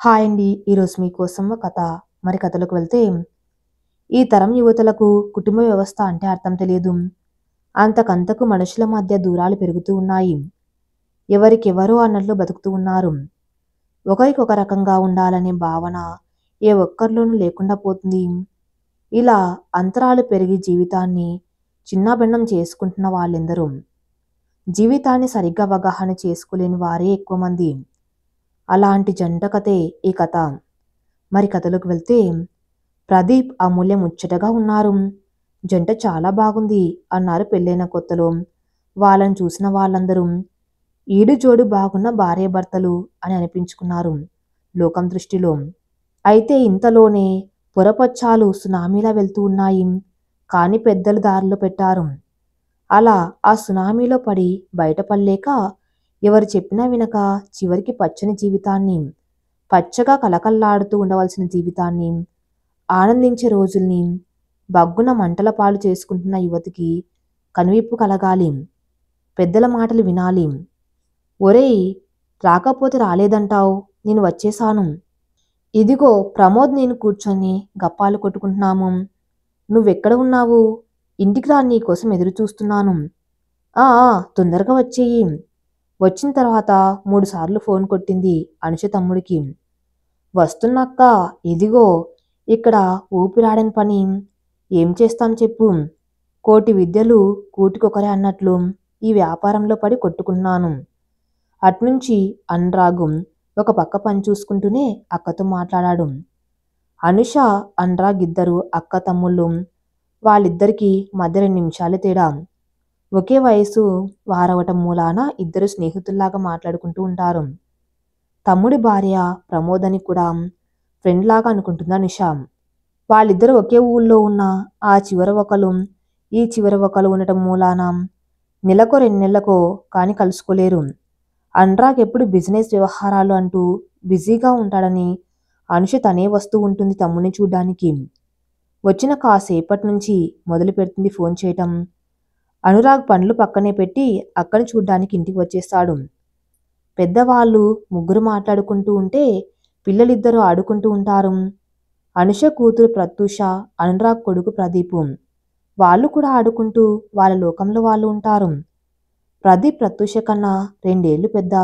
Hi అండి. ఈరోజు మీకోసం ఒక కథ. కథలోకి వెళ్తే, ఈ తరం యువతలకు కుటుంబ వ్యవస్థ అంటే అర్థం తెలియదు. అంతకంతకు మనుషుల మధ్య దూరాలు పెరుగుతూ ఉన్నాయి. ఎవరికెవరో అన్నట్లు బతుకుతూ ఉన్నారు. ఒకరికొక రకంగా ఉండాలనే భావన ఏ ఒక్కరిలోనూ లేకుండా పోతుంది. ఇలా అంతరాలు పెరిగి జీవితాన్ని చిన్నాభిన్నం చేసుకుంటున్న వాళ్ళెందరూ. జీవితాన్ని సరిగ్గా అవగాహన చేసుకోలేని వారే ఎక్కువ మంది. అలాంటి జంట కథే ఈ కథ. కథలోకి వెళ్తే, ప్రదీప్, అమూల్య ముచ్చటగా ఉన్నారు. జంట చాలా బాగుంది అన్నారు పెళ్ళైన కొత్తలో. వాళ్ళని చూసిన వాళ్ళందరూ ఈడు జోడు బాగున్న భార్యాభర్తలు అని అనిపించుకున్నారు లోకం దృష్టిలో. అయితే ఇంతలోనే పొరపచ్చాలు సునామీలా వెళ్తూ ఉన్నాయి. కాని పెద్దలు దారిలో పెట్టారు. అలా ఆ సునామీలో పడి బయటపడలేక, ఎవరు చెప్పినా వినక చివరికి పచ్చని జీవితాన్ని, పచ్చగా కలకల్లాడుతూ ఉండవలసిన జీవితాన్ని, ఆనందించే రోజుల్ని బగ్గున మంటల పాలు చేసుకుంటున్న యువతికి కనువిప్పు కలగాలి. పెద్దల మాటలు వినాలి. ఒరేయ్, రాకపోతే రాలేదంటావు, నేను వచ్చేశాను. ఇదిగో ప్రమోద్ నేను కూర్చొని గప్పాలు కొట్టుకుంటున్నాము. నువ్వెక్కడ ఉన్నావు? ఇంటికి రా, నీకోసం ఎదురు చూస్తున్నాను. ఆ తొందరగా వచ్చేయి. వచ్చిన తర్వాత 3 సార్లు ఫోన్ కొట్టింది అనుష తమ్ముడికి. వస్తున్నక్క, ఇదిగో ఇక్కడ ఊపిరాడని పని. ఏం చేస్తాం చెప్పు. కోటి విద్యలు కూటికొకరే అన్నట్లు ఈ వ్యాపారంలో పడి కొట్టుకున్నాను. అట్నుంచి అనురాగు ఒక పక్క పని చూసుకుంటూనే అక్కతో మాట్లాడాడు. అనుష, అనురాగ్ ఇద్దరు అక్క తమ్ముళ్ళు. వాళ్ళిద్దరికీ మధ్య 2 నిమిషాలే తేడా. ఒకే వయసు వారవటం మూలాన ఇద్దరు స్నేహితుల్లాగా మాట్లాడుకుంటూ ఉంటారు. తమ్ముడి భార్య ప్రమోద్ అని కూడా ఫ్రెండ్ లాగా అనుకుంటుంది అనుష. వాళ్ళిద్దరూ ఒకే ఊళ్ళో ఉన్న ఆ చివర ఒకరు, ఈ చివర ఒకరు ఉండటం మూలాన నెలకో 2 నెలలకో కానీ కలుసుకోలేరు. అనురాగ్ ఎప్పుడు బిజినెస్ వ్యవహారాలు అంటూ బిజీగా ఉంటాడని అనుష తనే వస్తూ ఉంటుంది తమ్ముడిని చూడ్డానికి. వచ్చిన కాసేపటి నుంచి మొదలు పెడుతుంది ఫోన్ చేయటం. అనురాగ్ పనులు పక్కనే పెట్టి అక్కని చూడ్డానికి ఇంటికి వచ్చేస్తాడు. పెద్దవాళ్ళు ముగ్గురు మాట్లాడుకుంటూ ఉంటే పిల్లలిద్దరూ ఆడుకుంటూ ఉంటారు. అనుష కూతురు ప్రత్యూష, అనురాగ్ కొడుకు ప్రదీపు. వాళ్ళు కూడా ఆడుకుంటూ వాళ్ళ లోకంలో వాళ్ళు ఉంటారు. ప్రదీప్ ప్రత్యూష కన్నా 2 ఏళ్లు పెద్ద.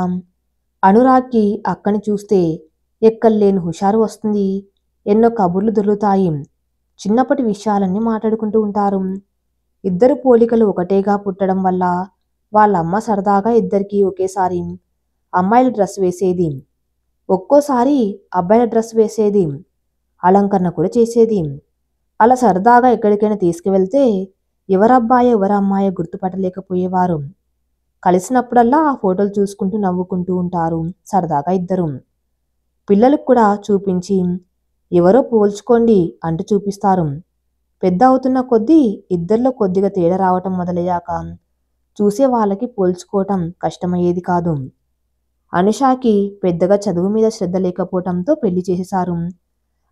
అనురాగ్కి అక్కని చూస్తే ఎక్కల్లేని హుషారు వస్తుంది. ఎన్నో కబుర్లు దొరుకుతాయి. చిన్నప్పటి విషయాలన్నీ మాట్లాడుకుంటూ ఉంటారు. ఇద్దరు పోలికలు ఒకటేగా పుట్టడం వల్ల వాళ్ళ అమ్మ సరదాగా ఇద్దరికీ ఒకేసారి అమ్మాయిల డ్రెస్ వేసేది. ఒక్కోసారి అబ్బాయిల డ్రెస్ వేసేది. అలంకరణ కూడా చేసేది. అలా సరదాగా ఎక్కడికైనా తీసుకువెళ్తే ఎవరబ్బాయో ఎవరమ్మాయో గుర్తుపట్టలేకపోయేవారు. కలిసినప్పుడల్లా ఆ ఫోటోలు చూసుకుంటూ నవ్వుకుంటూ ఉంటారు సరదాగా ఇద్దరు. పిల్లలకు కూడా చూపించి ఎవరో పోల్చుకోండి అంటూ చూపిస్తారు. పెద్ద అవుతున్న కొద్దీ ఇద్దరిలో కొద్దిగా తేడా రావటం మొదలయ్యాక చూసే వాళ్ళకి పోల్చుకోవటం కష్టమయ్యేది కాదు. అనుషాకి పెద్దగా చదువు మీద శ్రద్ధ లేకపోవటంతో పెళ్లి చేసేశారు.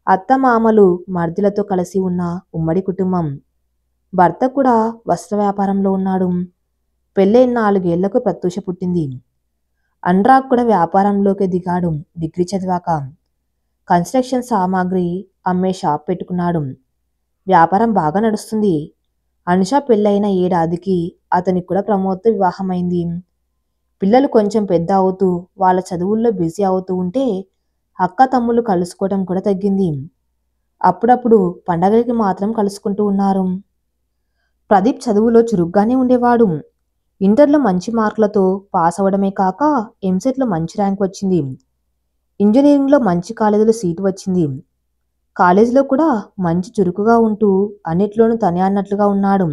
అత్త మామలు మర్దిలతో కలిసి ఉన్న ఉమ్మడి కుటుంబం. భర్త కూడా వస్త్ర వ్యాపారంలో ఉన్నాడు. పెళ్ళైన 4 ఏళ్లకు ప్రత్యూష పుట్టింది. అనురాగ్ కూడా వ్యాపారంలోకి దిగాడు డిగ్రీ చదివాక. కన్స్ట్రక్షన్ సామాగ్రి అమ్మే షాప్ పెట్టుకున్నాడు. వ్యాపారం బాగా నడుస్తుంది. అనుష పెళ్ళైన ఏడాదికి అతనికి కూడా ప్రమోద్తో వివాహమైంది. పిల్లలు కొంచెం పెద్ద అవుతూ వాళ్ళ చదువుల్లో బిజీ అవుతూ ఉంటే అక్క తమ్ముళ్ళు కలుసుకోవడం కూడా తగ్గింది. అప్పుడప్పుడు పండగలకి మాత్రం కలుసుకుంటూ ఉన్నారు. ప్రదీప్ చదువులో చురుగ్గానే ఉండేవాడు. ఇంటర్లో మంచి మార్కులతో పాస్ అవడమే కాక ఎంసెట్లో మంచి ర్యాంక్ వచ్చింది. ఇంజనీరింగ్లో మంచి కాలేజీలో సీటు వచ్చింది. కాలేజీలో కూడా మంచి చురుకుగా ఉంటూ అన్నిట్లోనూ తనే అన్నట్లుగా ఉన్నాడు.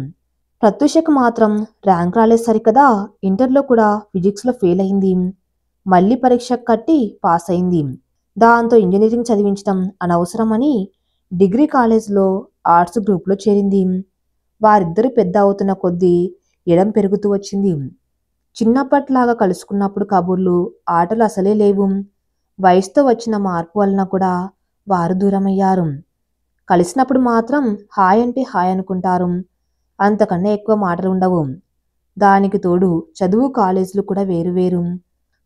ప్రత్యూషకు మాత్రం ర్యాంక్ రాలేదు సరికదా, ఇంటర్లో కూడా ఫిజిక్స్లో ఫెయిల్ అయింది. మళ్ళీ పరీక్ష కట్టి పాస్ అయింది. దాంతో ఇంజనీరింగ్ చదివించడం అనవసరమని డిగ్రీ కాలేజ్లో ఆర్ట్స్ గ్రూప్లో చేరింది. వారిద్దరూ పెద్ద అవుతున్న కొద్దీ ఎడం పెరుగుతూ వచ్చింది. చిన్నప్పట్లాగా కలుసుకున్నప్పుడు కబుర్లు, ఆటలు అసలే లేవు. వయసుతో వచ్చిన మార్పు వలన కూడా వారు దూరమయ్యారు. కలిసినప్పుడు మాత్రం హాయ్ అంటే హాయ్ అనుకుంటారు. అంతకన్నా ఎక్కువ మాటలు ఉండవు. దానికి తోడు చదువు కాలేజీలు కూడా వేరువేరు.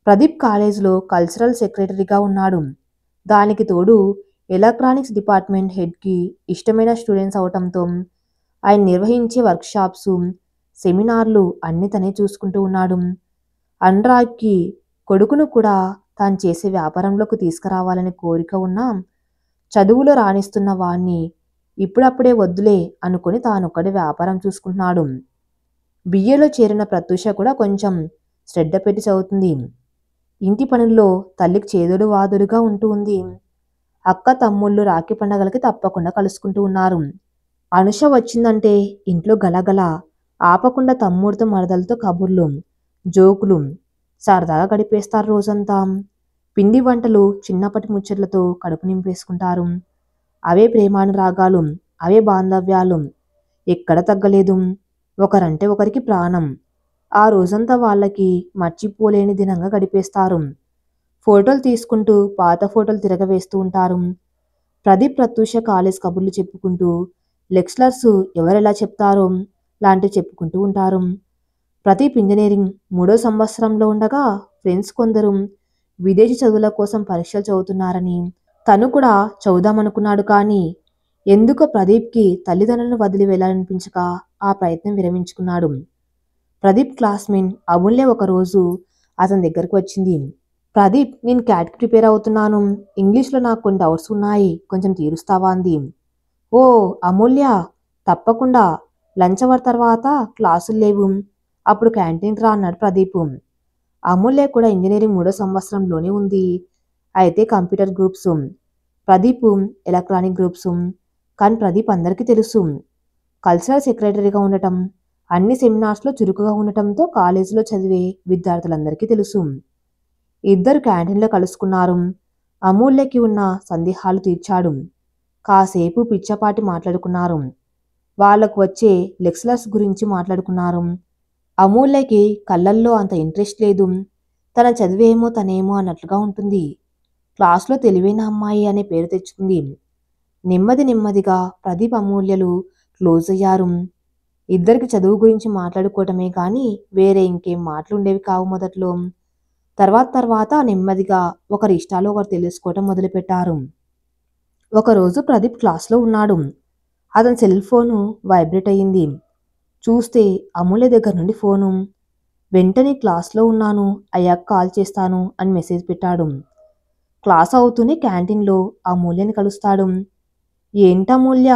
ప్రదీప్ కాలేజీలో కల్చరల్ సెక్రటరీగా ఉన్నాడు. దానికి తోడు ఎలక్ట్రానిక్స్ డిపార్ట్మెంట్ హెడ్కి ఇష్టమైన స్టూడెంట్స్ అవటంతో ఆయన నిర్వహించే వర్క్షాప్స్, సెమినార్లు అన్నీ తనే చూసుకుంటూ ఉన్నాడు. అనురాగ్కి కొడుకును కూడా తాను చేసే వ్యాపారంలోకి తీసుకురావాలనే కోరిక ఉన్నా చదువులో రాణిస్తున్న వాణ్ణి ఇప్పుడప్పుడే వద్దులే అనుకుని తానొక్కడే వ్యాపారం చూసుకుంటున్నాడు. బిఏలో చేరిన ప్రత్యూష కూడా కొంచెం శ్రద్ధ పెట్టి చదువుతుంది. ఇంటి పనుల్లో తల్లికి చేదుడు వాదుడుగా ఉంటూ ఉంది. అక్క తమ్ముళ్ళు రాఖీ పండగలకి తప్పకుండా కలుసుకుంటూ ఉన్నారు. అనుష వచ్చిందంటే ఇంట్లో గలగల ఆపకుండా తమ్ముడితో మరదలతో కబుర్లు, జోకులు సరదాగా గడిపేస్తారు రోజంతా. పిండి వంటలు, చిన్నప్పటి ముచ్చట్లతో కడుపు నింపేసుకుంటారు. అవే ప్రేమానురాగాలు, అవే బాంధవ్యాలు, ఎక్కడ తగ్గలేదు. ఒకరంటే ఒకరికి ప్రాణం. ఆ రోజంతా వాళ్ళకి మర్చిపోలేని దినంగా గడిపేస్తారు. ఫోటోలు తీసుకుంటూ పాత ఫోటోలు తిరగవేస్తూ ఉంటారు. ప్రదీప్ ప్రత్యూష కాలేజ్ కబుర్లు చెప్పుకుంటూ లెక్చరర్స్ ఎవరెలా చెప్తారో లాంటివి చెప్పుకుంటూ ఉంటారు. ప్రదీప్ ఇంజనీరింగ్ 3వ సంవత్సరంలో ఉండగా ఫ్రెండ్స్ కొందరు విదేశీ చదువుల కోసం పరీక్షలు చదువుతున్నారని తను కూడా చదువుదామనుకున్నాడు. కానీ ఎందుకో ప్రదీప్కి తల్లిదండ్రులను వదిలి వెళ్ళాలనిపించక ఆ ప్రయత్నం విరమించుకున్నాడు. ప్రదీప్ క్లాస్మేట్ అమూల్య ఒకరోజు అతని దగ్గరకు వచ్చింది. ప్రదీప్, నేను క్యాట్కి ప్రిపేర్ అవుతున్నాను. ఇంగ్లీష్లో నాకు కొన్ని డౌట్స్ ఉన్నాయి, కొంచెం తీరుస్తావా అంది. ఓ అమూల్య, తప్పకుండా. లంచ్ అవర్ తర్వాత క్లాసులు లేవు, అప్పుడు క్యాంటీన్కి రా అన్నాడు ప్రదీప్. అమూల్య కూడా ఇంజనీరింగ్ 3వ సంవత్సరంలోనే ఉంది. అయితే computer groups, Pradeep electronic groups. కానీ ప్రదీప్ అందరికీ తెలుసు. కల్చరల్ సెక్రటరీగా ఉండటం, అన్ని సెమినార్స్లో చురుకుగా ఉండటంతో కాలేజీలో చదివే విద్యార్థులందరికీ తెలుసు. ఇద్దరు క్యాంటీన్లో కలుసుకున్నారు. అమూల్యకి ఉన్న సందేహాలు తీర్చాడు. కాసేపు పిచ్చపాటి మాట్లాడుకున్నారు. వాళ్లకు వచ్చే లెక్చరర్స్ గురించి మాట్లాడుకున్నారు. అమూల్యకి కళ్ళల్లో అంత ఇంట్రెస్ట్ లేదు. తన చదివేమో తనేమో అన్నట్లుగా ఉంటుంది. క్లాస్లో తెలివైన అమ్మాయి అనే పేరు తెచ్చుకుంది. నెమ్మదిగా ప్రదీప్ అమూల్యలు క్లోజ్ అయ్యారు. ఇద్దరికి చదువు గురించి మాట్లాడుకోవటమే కానీ వేరే ఇంకేం మాటలుండేవి కావు మొదట్లో. తర్వాత నెమ్మదిగా ఒకరి ఇష్టాలు ఒకరు తెలుసుకోవటం మొదలుపెట్టారు. ఒకరోజు ప్రదీప్ క్లాస్లో ఉన్నాడు. అతని సెల్ ఫోను వైబ్రేట్ అయ్యింది. చూస్తే అమూల్య దగ్గర నుండి ఫోను. వెంటనే క్లాస్లో ఉన్నాను, అయ్యాక కాల్ చేస్తాను అని మెసేజ్ పెట్టాడు. క్లాస్ అవుతూనే క్యాంటీన్లో అమూల్యని కలుస్తాడు. ఏంటమూల్య,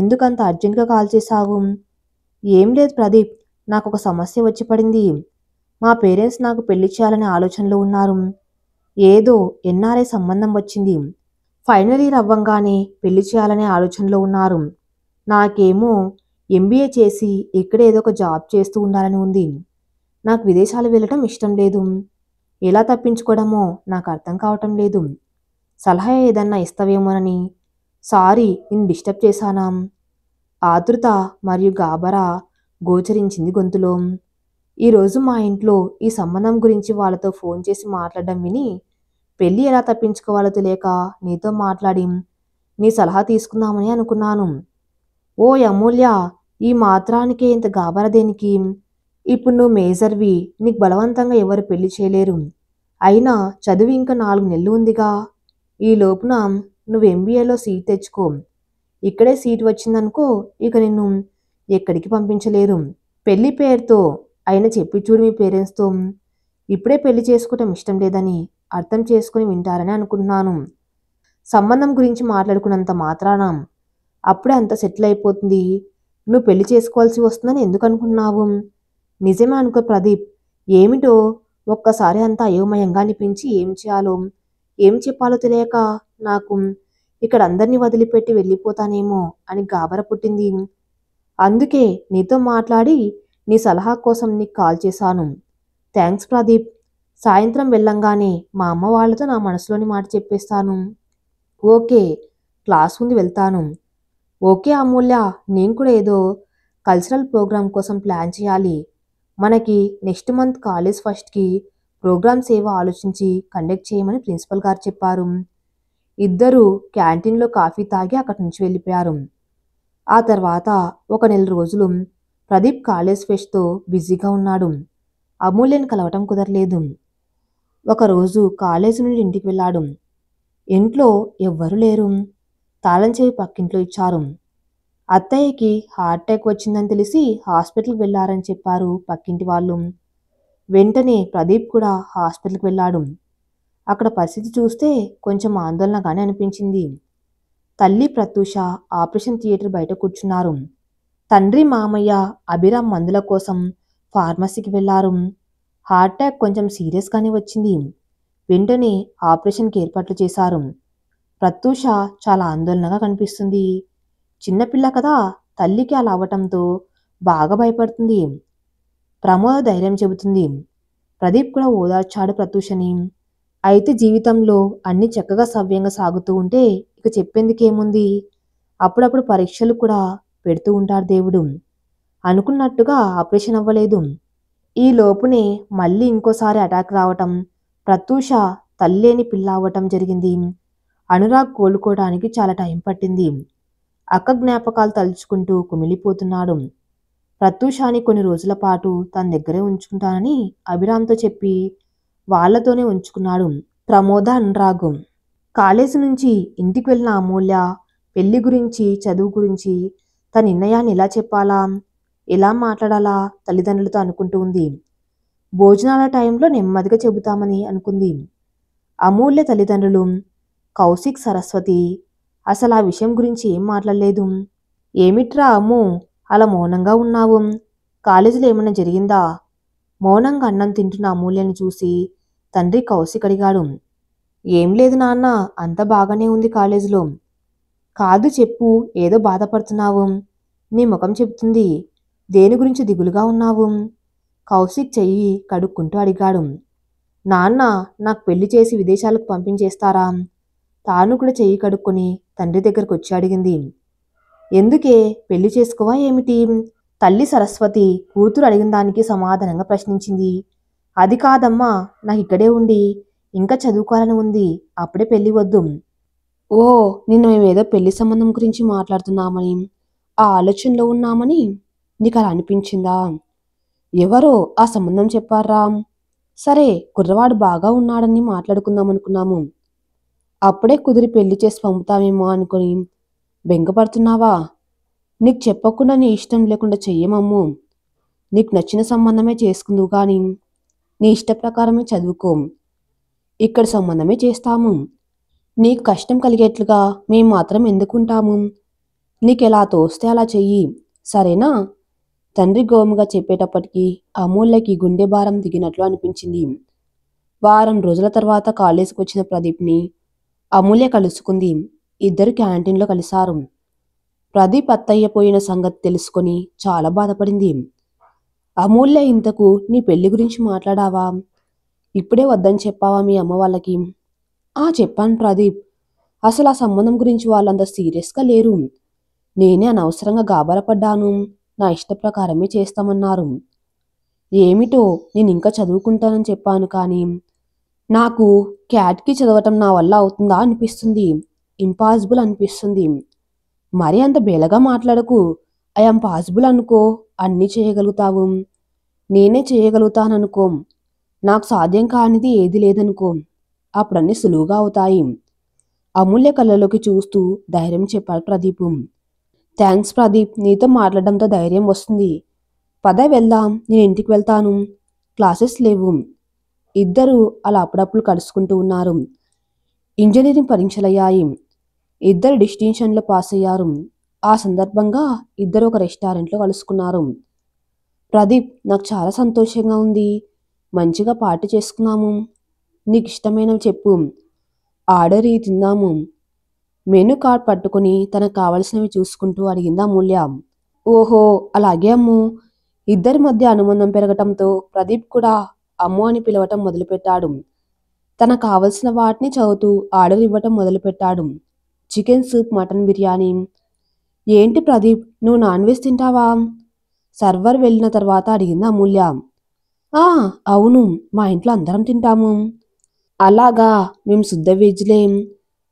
ఎందుకంత అర్జెంట్గా కాల్ చేశావు? ఏం లేదు ప్రదీప్, నాకు ఒక సమస్య వచ్చి పడింది. మా పేరెంట్స్ నాకు పెళ్లి చేయాలనే ఆలోచనలో ఉన్నారు. ఏదో ఎన్ఆర్ఐ సంబంధం వచ్చింది. ఫైనల్ ఇయర్ అవ్వంగానే పెళ్లి చేయాలనే ఆలోచనలో ఉన్నారు. నాకేమో ఎంబీఏ చేసి ఇక్కడే ఏదో ఒక జాబ్ చేస్తూ ఉండాలని ఉంది. నాకు విదేశాలు వెళ్ళటం ఇష్టం లేదు. ఎలా తప్పించుకోవడమో నాకు అర్థం కావటం లేదు. సలహా ఏదన్నా ఇస్తావేమోనని. సారీ, నేను డిస్టర్బ్ చేశానా? ఆతృత మరియు గాబరా గోచరించింది గొంతులో. ఈరోజు మా ఇంట్లో ఈ సంబంధం గురించి వాళ్ళతో ఫోన్ చేసి మాట్లాడడం విని పెళ్ళి ఎలా తప్పించుకోవాలో తెలియక నీతో మాట్లాడి నీ సలహా తీసుకుందామని అనుకున్నాను. ఓ అమూల్య, ఈ మాత్రానికే ఇంత గాబరా దేనికి? ఇప్పుడు నువ్వు మేజర్వి, నీకు బలవంతంగా ఎవరు పెళ్లి చేయలేరు. అయినా చదువు ఇంకా 4 నెలలు ఉందిగా. ఈ లోపున నువ్వు ఎంబీఏలో సీట్ తెచ్చుకో. ఇక్కడే సీట్ వచ్చిందనుకో, ఇక నిన్ను ఎక్కడికి పంపించలేరు. పెళ్లి పేరుతో అయినా చెప్పి చూడు మీ పేరెంట్స్తో. ఇప్పుడే పెళ్లి చేసుకోవటం ఇష్టం లేదని అర్థం చేసుకుని వింటారని అనుకుంటున్నాను. సంబంధం గురించి మాట్లాడుకున్నంత మాత్రాన అప్పుడే అంత సెటిల్ అయిపోతుంది. నువ్వు పెళ్లి చేసుకోవాల్సి వస్తుందని ఎందుకు అనుకున్నావు? నిజమే అనుకో ప్రదీప్. ఏమిటో ఒక్కసారి అంత అయోమయంగా అనిపించి ఏం చెప్పాలో తెలియక నాకు ఇక్కడ అందరినీ వదిలిపెట్టి వెళ్ళిపోతానేమో అని గాబర పుట్టింది. అందుకే నీతో మాట్లాడి నీ సలహా కోసం నీకు కాల్ చేశాను. థ్యాంక్స్ ప్రదీప్. సాయంత్రం వెళ్ళంగానే మా అమ్మ వాళ్ళతో నా మనసులోని మాట చెప్పేస్తాను. ఓకే, క్లాస్ ఉంది, వెళ్తాను. ఓకే అమూల్య, నేను కూడా ఏదో కల్చరల్ ప్రోగ్రామ్ కోసం ప్లాన్ చేయాలి. మనకి నెక్స్ట్ మంత్ కాలేజ్ ఫస్ట్కి ప్రోగ్రామ్స్ ఏవో ఆలోచించి కండక్ట్ చేయమని ప్రిన్సిపల్ గారు చెప్పారు. ఇద్దరూ క్యాంటీన్లో కాఫీ తాగి అక్కడి నుంచి వెళ్ళిపోయారు. ఆ తర్వాత 1 నెల రోజులు ప్రదీప్ కాలేజ్ ఫెస్ట్తో బిజీగా ఉన్నాడు. అమూల్యని కలవటం కుదరలేదు. ఒకరోజు కాలేజీ నుండి ఇంటికి వెళ్ళాడు. ఇంట్లో ఎవ్వరూ లేరు. తాళం చెవి పక్కింట్లో ఇచ్చారు. అత్తయ్యకి హార్ట్ అటాక్ వచ్చిందని తెలిసి హాస్పిటల్కి వెళ్లారని చెప్పారు పక్కింటి వాళ్ళు. వెంటనే ప్రదీప్ కూడా హాస్పిటల్కి వెళ్ళాడు. అక్కడ పరిస్థితి చూస్తే కొంచెం ఆందోళనగానే అనిపించింది. తల్లి ప్రత్యూష ఆపరేషన్ థియేటర్ బయట కూర్చున్నారు. తండ్రి మామయ్య అభిరామ్ మందుల కోసం ఫార్మసీకి వెళ్లారు. హార్ట్ అటాక్ కొంచెం సీరియస్గానే వచ్చింది. వెంటనే ఆపరేషన్కి ఏర్పాట్లు చేశారు. ప్రత్యూష చాలా ఆందోళనగా కనిపిస్తుంది. చిన్నపిల్ల కదా, తల్లికి అలా అవ్వటంతో బాగా భయపడుతుంది. ప్రమోద ధైర్యం చెబుతుంది. ప్రదీప్ కూడా ఓదార్చాడు ప్రత్యూషని. అయితే జీవితంలో అన్ని చక్కగా సవ్యంగా సాగుతూ ఉంటే ఇక చెప్పేందుకేముంది, అప్పుడప్పుడు పరీక్షలు కూడా పెడుతూ ఉంటాడు దేవుడు. అనుకున్నట్టుగా ఆపరేషన్ అవ్వలేదు. ఈ లోపునే మళ్ళీ ఇంకోసారి అటాక్ రావటం, ప్రత్యూష తల్లేని పిల్ల అవ్వటం జరిగింది. అనురాగ్ కోలుకోవడానికి చాలా టైం పట్టింది. అక్క జ్ఞాపకాలు తలుచుకుంటూ కుమిలిపోతున్నాడు. ప్రత్యూషాని కొన్ని రోజుల పాటు తన దగ్గరే ఉంచుకుంటానని అభిరామ్తో చెప్పి వాళ్లతోనే ఉంచుకున్నాడు ప్రమోద, అనురాగ్. కాలేజీ నుంచి ఇంటికి వెళ్ళిన అమూల్య పెళ్లి గురించి, చదువు గురించి తన నిర్ణయాన్ని ఎలా చెప్పాలా, ఎలా మాట్లాడాలా తల్లిదండ్రులతో అనుకుంటూ ఉంది. భోజనాల టైంలో నెమ్మదిగా చెబుతామని అనుకుంది. అమూల్య తల్లిదండ్రులు కౌశిక్, సరస్వతి అసలు ఆ విషయం గురించి ఏం మాట్లాడలేదు. ఏమిట్రా అమ్ము, అలా మౌనంగా ఉన్నావు, కాలేజీలో ఏమైనా జరిగిందా? మౌనంగా అన్నం తింటున్న అమూల్యని చూసి తండ్రి కౌశిక్ అడిగాడు. ఏం లేదు నాన్న, అంత బాగానే ఉంది కాలేజీలో. కాదు చెప్పు, ఏదో బాధపడుతున్నావు, నీ ముఖం చెబుతుంది. దేని గురించి దిగులుగా ఉన్నావు? కౌశిక్ చెయ్యి కడుక్కుంటూ అడిగాడు. నాన్న, నాకు పెళ్లి చేసి విదేశాలకు పంపించేస్తారా? తాను కూడా చెయ్యి కడుక్కొని తండ్రి దగ్గరకు వచ్చి అడిగింది. ఎందుకే, పెళ్లి చేసుకోవా ఏమిటి? తల్లి సరస్వతి కూతురు అడిగిన దానికి సమాధానంగా ప్రశ్నించింది. అది కాదమ్మా, నాకు ఇక్కడే ఉండి ఇంకా చదువుకోవాలని ఉంది, అప్పుడే పెళ్లి వద్దు. ఓ, నిన్న మేమేదో పెళ్లి సంబంధం గురించి మాట్లాడుతున్నామని, ఆ ఆలోచనలో ఉన్నామని నీకు అలా అనిపించిందా? ఎవరో ఆ సంబంధం చెప్పారా? సరే, కుర్రవాడు బాగా ఉన్నాడని మాట్లాడుకుందాం అనుకున్నాము. అప్పుడే కుదిరి పెళ్లి చేసి పంపుతామేమో అనుకుని బెంగపడుతున్నావా? నీకు చెప్పకుండా నీ ఇష్టం లేకుండా చెయ్యమమ్ము. నీకు నచ్చిన సంబంధమే చేసుకుందువు కానీ నీ ఇష్ట ప్రకారమే చదువుకో. ఇక్కడ సంబంధమే చేస్తాము. నీకు కష్టం కలిగేట్లుగా మేము మాత్రం ఎందుకుంటాము? నీకెలా తోస్తే అలా చెయ్యి, సరేనా? తండ్రి గోముగా చెప్పేటప్పటికీ అమూల్యకి గుండె భారం దిగినట్లు అనిపించింది. వారం రోజుల తర్వాత కాలేజీకి వచ్చిన ప్రదీప్ని అమూల్య కలుసుకుంది. ఇద్దరు క్యాంటీన్లో కలిశారు. ప్రదీప్ అత్తయ్య పోయిన సంగతి తెలుసుకొని చాలా బాధపడింది. అమూల్య, ఇంతకు నీ పెళ్లి గురించి మాట్లాడావా? ఇప్పుడే వద్దని చెప్పావా మీ అమ్మ వాళ్ళకి? చెప్పాను ప్రదీప్. అసలు ఆ సంబంధం గురించి వాళ్ళంత సీరియస్గా లేరు. నేనే అనవసరంగా గాబరపడ్డాను. నా ఇష్ట ప్రకారమే చేస్తామన్నారు. ఏమిటో, నేను ఇంకా చదువుకుంటానని చెప్పాను కానీ నాకు క్యాట్కి చదవటం నా వల్ల అవుతుందా అనిపిస్తుంది. ఇంపాసిబుల్ అనిపిస్తుంది. మరి అంత బేలగా మాట్లాడకు. ఐఎమ్ పాసిబుల్ అనుకో, అన్నీ చేయగలుగుతావు. నేనే చేయగలుగుతాననుకో, నాకు సాధ్యం కానిది ఏది లేదనుకో, అప్పుడన్నీ సులువుగా అవుతాయి. అమూల్య కళ్ళలోకి చూస్తూ ధైర్యం చెప్పాడు ప్రదీప్. థ్యాంక్స్ ప్రదీప్, నీతో మాట్లాడడంతో ధైర్యం వస్తుంది. పద వెళ్దాం, నేను ఇంటికి వెళ్తాను, క్లాసెస్ లేవు. ఇద్దరు అలా అప్పుడప్పుడు కలుసుకుంటూ ఉన్నారు. ఇంజనీరింగ్ పరీక్షలయ్యాయి. ఇద్దరు డిస్టింక్షన్లో పాస్ అయ్యారు. ఆ సందర్భంగా ఇద్దరు ఒక రెస్టారెంట్లో కలుసుకున్నారు. ప్రదీప్, నాకు చాలా సంతోషంగా ఉంది. మంచిగా పార్టీ చేసుకున్నాము. నీకు ఇష్టమైనవి చెప్పు, ఆర్డర్ తిందాము. మెనూ కార్డ్ పట్టుకుని తనకు కావలసినవి చూసుకుంటూ అడిగింది అమూల్య. ఓహో, అలాగే అమ్ము. ఇద్దరి మధ్య అనుబంధం పెరగటంతో ప్రదీప్ కూడా అమ్ము అని పిలవటం మొదలుపెట్టాడు. తనకు కావలసిన వాటిని చదువుతూ ఆర్డర్ ఇవ్వటం మొదలుపెట్టాడు. Chicken soup, mutton biryani. ఏంటి ప్రదీప్, నువ్వు నాన్ వెజ్ తింటావా? సర్వర్ వెళ్ళిన తర్వాత అడిగింది అమూల్య. అవును, మా ఇంట్లో అందరం తింటాము. అలాగా, మేము శుద్ధ వెజ్లేం.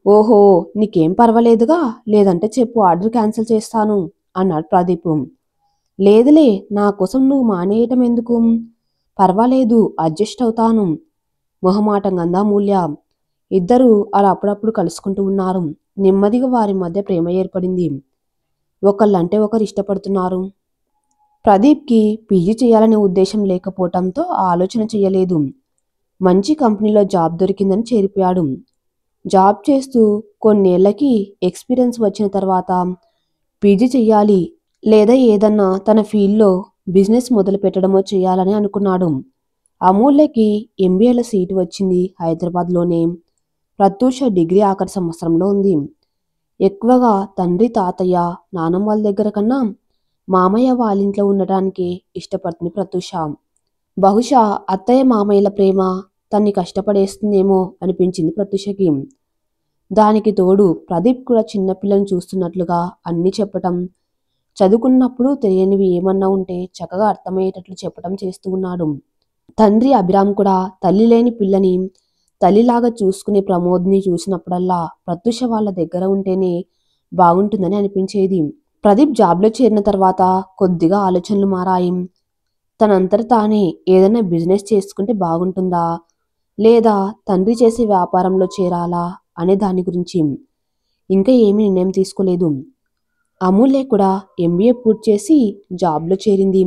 ఓహో, నీకేం పర్వాలేదుగా, లేదంటే చెప్పు, ఆర్డర్ క్యాన్సిల్ చేస్తాను అన్నాడు ప్రదీప్. లేదులే, నా కోసం నువ్వు మానేయటం ఎందుకు? పర్వాలేదు, అడ్జస్ట్ అవుతాను మొహమాటంగా అందా అమూల్య. ఇద్దరూ అలా అప్పుడప్పుడు కలుసుకుంటూ ఉన్నారు. నెమ్మదిగా వారి మధ్య ప్రేమ ఏర్పడింది. ఒకళ్ళంటే ఒకరు ఇష్టపడుతున్నారు. ప్రదీప్కి పీజీ చేయాలనే ఉద్దేశం లేకపోవటంతో ఆలోచన చేయలేదు. మంచి కంపెనీలో జాబ్ దొరికిందని చేరిపోయాడు. జాబ్ చేస్తూ కొన్నేళ్లకి ఎక్స్పీరియన్స్ వచ్చిన తర్వాత పీజీ చెయ్యాలి, లేదా ఏదన్నా తన ఫీల్డ్లో బిజినెస్ మొదలు పెట్టడమో చేయాలని అనుకున్నాడు. అమూల్యకి ఎంబీఏలో సీటు వచ్చింది హైదరాబాద్లోనే. ప్రత్యూష డిగ్రీ ఆఖరి సంవత్సరంలో ఉంది. ఎక్కువగా తండ్రి, తాతయ్య, నానమ్మ వాళ్ళ దగ్గర కన్నా మామయ్య వాళ్ళింట్లో ఉండటానికి ఇష్టపడుతుంది ప్రత్యూష. బహుశా అత్తయ్య మామయ్యల ప్రేమ తన్ని కష్టపడేస్తుందేమో అనిపించింది ప్రత్యూషకి. దానికి తోడు ప్రదీప్ కూడా చిన్నపిల్లని చూస్తున్నట్లుగా అన్నీ చెప్పటం, చదువుకున్నప్పుడు తెలియనివి ఏమన్నా ఉంటే చక్కగా అర్థమయ్యేటట్లు చెప్పటం చేస్తూ ఉన్నాడు. తండ్రి అభిరామ్ కూడా తల్లి లేని పిల్లని తల్లిలాగా చూసుకునే ప్రమోద్ని చూసినప్పుడల్లా ప్రత్యూష వాళ్ళ దగ్గర ఉంటేనే బాగుంటుందని అనిపించేది. ప్రదీప్ జాబ్లో చేరిన తర్వాత కొద్దిగా ఆలోచనలు మారాయి. తనంతట తానే ఏదైనా బిజినెస్ చేసుకుంటే బాగుంటుందా, లేదా తండ్రి చేసే వ్యాపారంలో చేరాలా అనే దాని గురించి ఇంకా ఏమీ నిర్ణయం తీసుకోలేదు. అమూల్య కూడా ఎంబీఏ పూర్తి చేసి జాబ్లో చేరింది.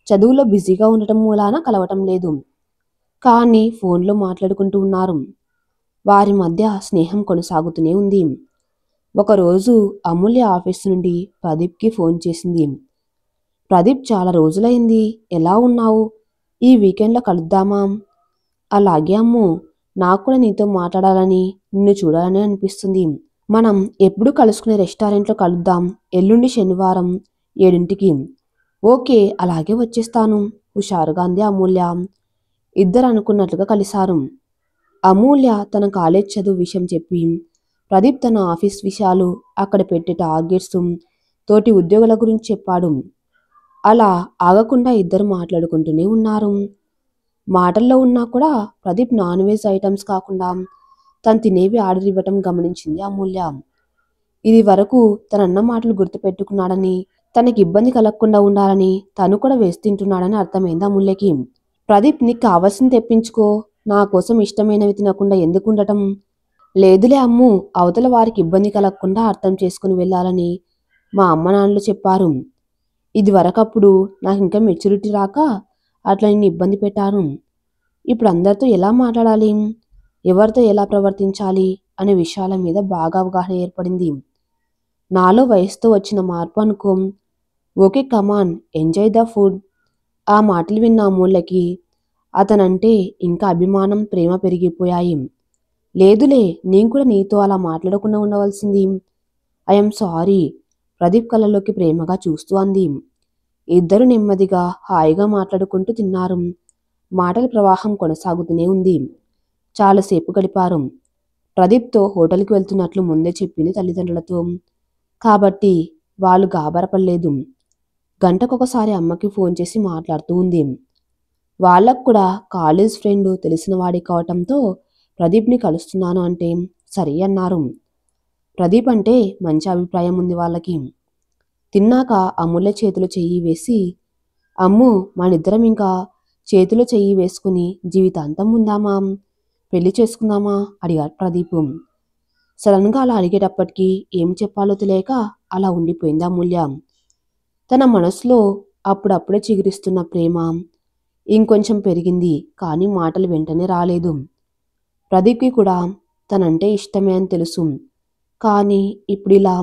చదువులో బిజీగా ఉండటం మూలాన కలవటం లేదు. కానీ ఫోన్లో మాట్లాడుకుంటూ ఉన్నారు. వారి మధ్య స్నేహం కొనసాగుతూనే ఉంది. ఒకరోజు అమూల్య ఆఫీస్ నుండి ప్రదీప్కి ఫోన్ చేసింది. ప్రదీప్, చాలా రోజులైంది, ఎలా ఉన్నావు? ఈ వీకెండ్లో కలుద్దామా? అలాగే అమ్ము, నాకు కూడా నీతో మాట్లాడాలని, నిన్ను చూడాలని అనిపిస్తుంది. మనం ఎప్పుడు కలుసుకునే రెస్టారెంట్లో కలుద్దాం, ఎల్లుండి శనివారం 7ంటికి. ఓకే, అలాగే వచ్చేస్తాను, హుషారుగా అంది అమూల్య. ఇద్దరు అనుకున్నట్లుగా కలిశారు. అమూల్య తన కాలేజ్ చదువు విషయం చెప్పి, ప్రదీప్ తన ఆఫీస్ విషయాలు, అక్కడ పెట్టే టార్గెట్స్, తోటి ఉద్యోగుల గురించి చెప్పాడు. అలా ఆగకుండా ఇద్దరు మాట్లాడుకుంటూనే ఉన్నారు. మాటల్లో ఉన్నా కూడా ప్రదీప్ నాన్ వెజ్ ఐటమ్స్ కాకుండా తను తినేవి ఆర్డర్ ఇవ్వటం గమనించింది అమూల్య. ఇది వరకు తనన్న మాటలు గుర్తుపెట్టుకున్నాడని, తనకి ఇబ్బంది కలగకుండా ఉండాలని తను కూడా వేసి తింటున్నాడని అర్థమైంది అమూల్యకి. ప్రదీప్, నీకు కావాల్సింది తెప్పించుకో, నా కోసం ఇష్టమైనవి తినకుండా ఎందుకు ఉండటం? లేదులే అమ్ము, అవతల వారికి ఇబ్బంది కలగకుండా అర్థం చేసుకుని వెళ్ళాలని మా అమ్మ నాన్నలు చెప్పారు. ఇది వరకప్పుడు నాకు ఇంకా మెచ్యూరిటీ రాక అట్లా నిన్ను ఇబ్బంది పెట్టాను. ఇప్పుడు అందరితో ఎలా మాట్లాడాలి, ఎవరితో ఎలా ప్రవర్తించాలి అనే విషయాల మీద బాగా అవగాహన ఏర్పడింది. నాలో వయసుతో వచ్చిన మార్పు అనుకో. Okay, come on, enjoy the food. ఆ మాటలు విన్న అమూల్యకి అతనంటే ఇంకా అభిమానం, ప్రేమ పెరిగిపోయాయి. లేదులే, నేను కూడా నీతో అలా మాట్లాడకుండా ఉండవలసింది. ఐఎమ్ సారీ, ప్రదీప్ కళ్ళలోకి ప్రేమగా చూస్తూ అంది. ఇద్దరు నెమ్మదిగా హాయిగా మాట్లాడుకుంటూ తిన్నారు. మాటల ప్రవాహం కొనసాగుతూనే ఉంది. చాలాసేపు గడిపారు. ప్రదీప్తో హోటల్కి వెళ్తున్నట్లు ముందే చెప్పింది తల్లిదండ్రులతో. కాబట్టి వాళ్ళు గాబరపడలేదు. గంటకొకసారి అమ్మకి ఫోన్ చేసి మాట్లాడుతూ ఉంది. వాళ్ళకు కూడా కాలేజ్ ఫ్రెండ్ తెలిసిన వాడి కావటంతో ప్రదీప్ని కలుస్తున్నాను అంటే సరే అన్నారు. ప్రదీప్ అంటే మంచి అభిప్రాయం ఉంది వాళ్ళకి. తిన్నాక అమూల్య చేతిలో చెయ్యి వేసి, అమ్ము, మనిద్దరం ఇంకా చేతిలో చెయ్యి వేసుకుని జీవితాంతం ఉందామా, పెళ్లి చేసుకుందామా అడిగాడు ప్రదీప్. సడన్గా అలా అడిగేటప్పటికీ ఏం చెప్పాలో తెలియక అలా ఉండిపోయింది అమూల్య. తన మనసులో అప్పుడప్పుడే చిగురిస్తున్న ప్రేమ ఇంకొంచెం పెరిగింది, కానీ మాటలు వెంటనే రాలేదు. ప్రదీప్కి కూడా తనంటే ఇష్టమే అని తెలుసు, కానీ ఇప్పుడు ఇలా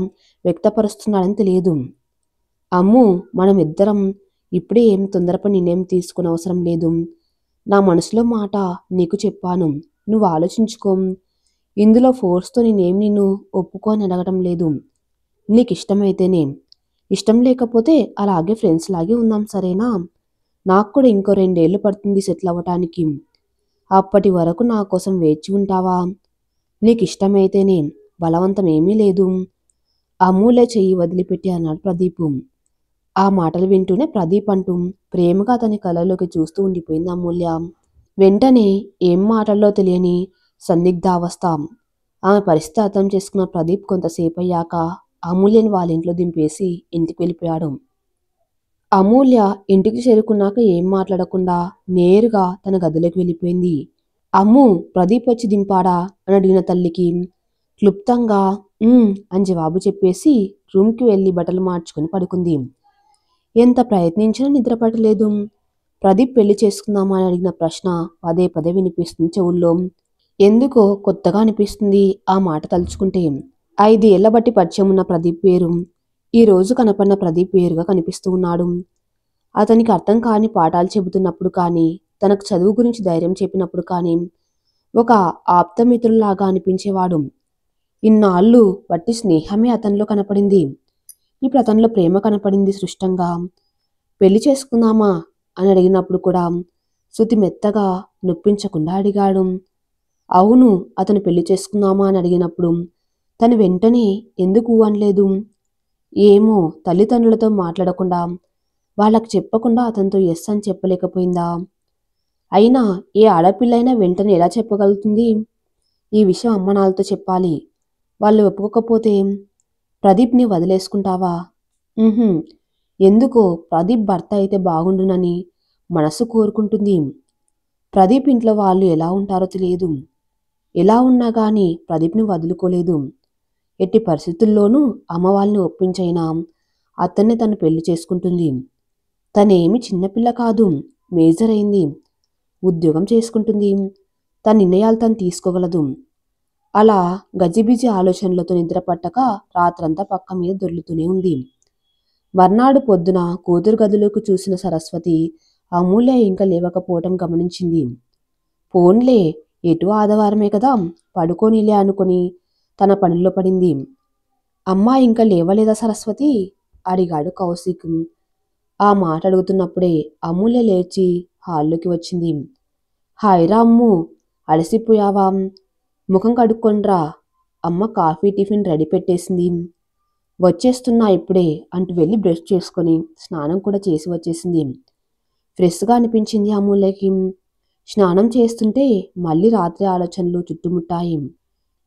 వ్యక్తపరుస్తున్నాడని తెలియదు. అమ్ము, మనం ఇద్దరం ఇప్పుడే ఏం తొందరపడి నిర్ణయం తీసుకునే అవసరం లేదు. నా మనసులో మాట నీకు చెప్పాను, నువ్వు ఆలోచించుకో. ఇందులో ఫోర్స్తో నిన్ను ఒప్పుకొని అడగటం లేదు. నీకు ఇష్టమైతేనే, ఇష్టం లేకపోతే అలాగే ఫ్రెండ్స్ లాగే ఉందాం, సరేనా? నాకు కూడా ఇంకో 2 ఏళ్ళు పడుతుంది సెటిల్ అవ్వటానికి. అప్పటి వరకు నా కోసం వేచి ఉంటావా? నీకు ఇష్టమైతేనే, బలవంతం ఏమీ లేదు. అమూల్య చెయ్యి వదిలిపెట్టి అన్నాడు ప్రదీప్. ఆ మాటలు వింటూనే ప్రదీప్ అంటూ ప్రేమగా అతని కళ్ళలోకి చూస్తూ ఉండిపోయింది అమూల్య. వెంటనే ఏం మాటల్లో తెలియని సందిగ్ధావస్థ. ఆమె పరిస్థితి అర్థం చేసుకున్న ప్రదీప్ కొంతసేపు అయ్యాక అమూల్యని వాళ్ళ ఇంట్లో దింపేసి ఇంటికి వెళ్ళిపోయాడు. అమూల్య ఇంటికి చేరుకున్నాక ఏం మాట్లాడకుండా నేరుగా తన గదిలోకి వెళ్ళిపోయింది. అమ్ము, ప్రదీప్ వచ్చి దింపాడా అని అడిగిన తల్లికి క్లుప్తంగా అని జవాబు చెప్పేసి రూమ్కి వెళ్ళి బట్టలు మార్చుకుని పడుకుంది. ఎంత ప్రయత్నించినా నిద్రపట్టలేదు. ప్రదీప్ పెళ్లి చేసుకుందామా అని అడిగిన ప్రశ్న పదే పదే వినిపిస్తుంది చెవుల్లో. ఎందుకో కొత్తగా అనిపిస్తుంది ఆ మాట తలుచుకుంటే. 5 ఏళ్ల బట్టి పరిచయం ఉన్న ప్రదీప్ పేరు ఈ రోజు కనపడిన ప్రదీప్ వేరుగా కనిపిస్తూ ఉన్నాడు. అతనికి అర్థం కాని పాఠాలు చెబుతున్నప్పుడు కానీ, తనకు చదువు గురించి ధైర్యం చెప్పినప్పుడు కానీ ఒక ఆప్తమిత్రులాగా అనిపించేవాడు. ఇన్నాళ్ళు వట్టి స్నేహమే అతనిలో కనపడింది. ఇప్పుడు అతనిలో ప్రేమ కనపడింది స్పష్టంగా. పెళ్లి చేసుకుందామా అని అడిగినప్పుడు కూడా శృతి మెత్తగా నొప్పించకుండా అడిగాడు. అవును, అతను పెళ్లి చేసుకుందామా అని అడిగినప్పుడు తను వెంటనే ఎందుకు అనలేదు. ఏమో, తల్లిదండ్రులతో మాట్లాడకుండా వాళ్ళకు చెప్పకుండా అతనితో ఎస్ అని చెప్పలేకపోయిందా? అయినా ఏ ఆడపిల్లైనా వెంటనే ఎలా చెప్పగలుగుతుంది? ఈ విషయం అమ్మ నాన్నలతో చెప్పాలి. వాళ్ళు ఒప్పుకోకపోతే ప్రదీప్ని వదిలేసుకుంటావా? ఎందుకో ప్రదీప్ భర్త అయితే బాగుండునని మనసు కోరుకుంటుంది. ప్రదీప్ ఇంట్లో వాళ్ళు ఎలా ఉంటారో తెలియదు. ఎలా ఉన్నా గాని ప్రదీప్ని వదులుకోలేదు. ఎట్టి పరిస్థితుల్లోనూ అమ్మ వాళ్ళని ఒప్పించైనా అతన్ని తను పెళ్లి చేసుకుంటుంది. తనేమి చిన్నపిల్ల కాదు, మేజర్ అయింది. ఉద్యోగం చేసుకుంటుంది. తన నిర్ణయాలు తను తీసుకోగలదు. అలా గజిబిజి ఆలోచనలతో నిద్రపట్టక రాత్రంతా పక్క మీద దొర్లుతూనే ఉంది. మర్నాడు పొద్దున కూతురు గదిలోకి చూసిన సరస్వతి అమూల్య ఇంకా లేవకపోవటం గమనించింది. పోన్లే, ఎటు ఆదివారమే కదా, పడుకోనిలే అనుకుని తన పనిలో పడింది. అమ్మా ఇంకా లేవలేదా సరస్వతి అడిగాడు కౌశిక్. ఆ మాట అడుగుతున్నప్పుడే అమూల్య లేచి హాల్లోకి వచ్చింది. హాయ్రా అమ్ము, అలసిపోయావా? ముఖం కడుక్కొనిరా, అమ్మ కాఫీ టిఫిన్ రెడీ పెట్టేసింది. వచ్చేస్తున్నా ఇప్పుడే అంటూ వెళ్ళి బ్రష్ చేసుకొని స్నానం కూడా చేసి వచ్చేసింది. ఫ్రెష్గా అనిపించింది అమూల్యకి. స్నానం చేస్తుంటే మళ్ళీ రాత్రి ఆలోచనలు చుట్టుముట్టాయి.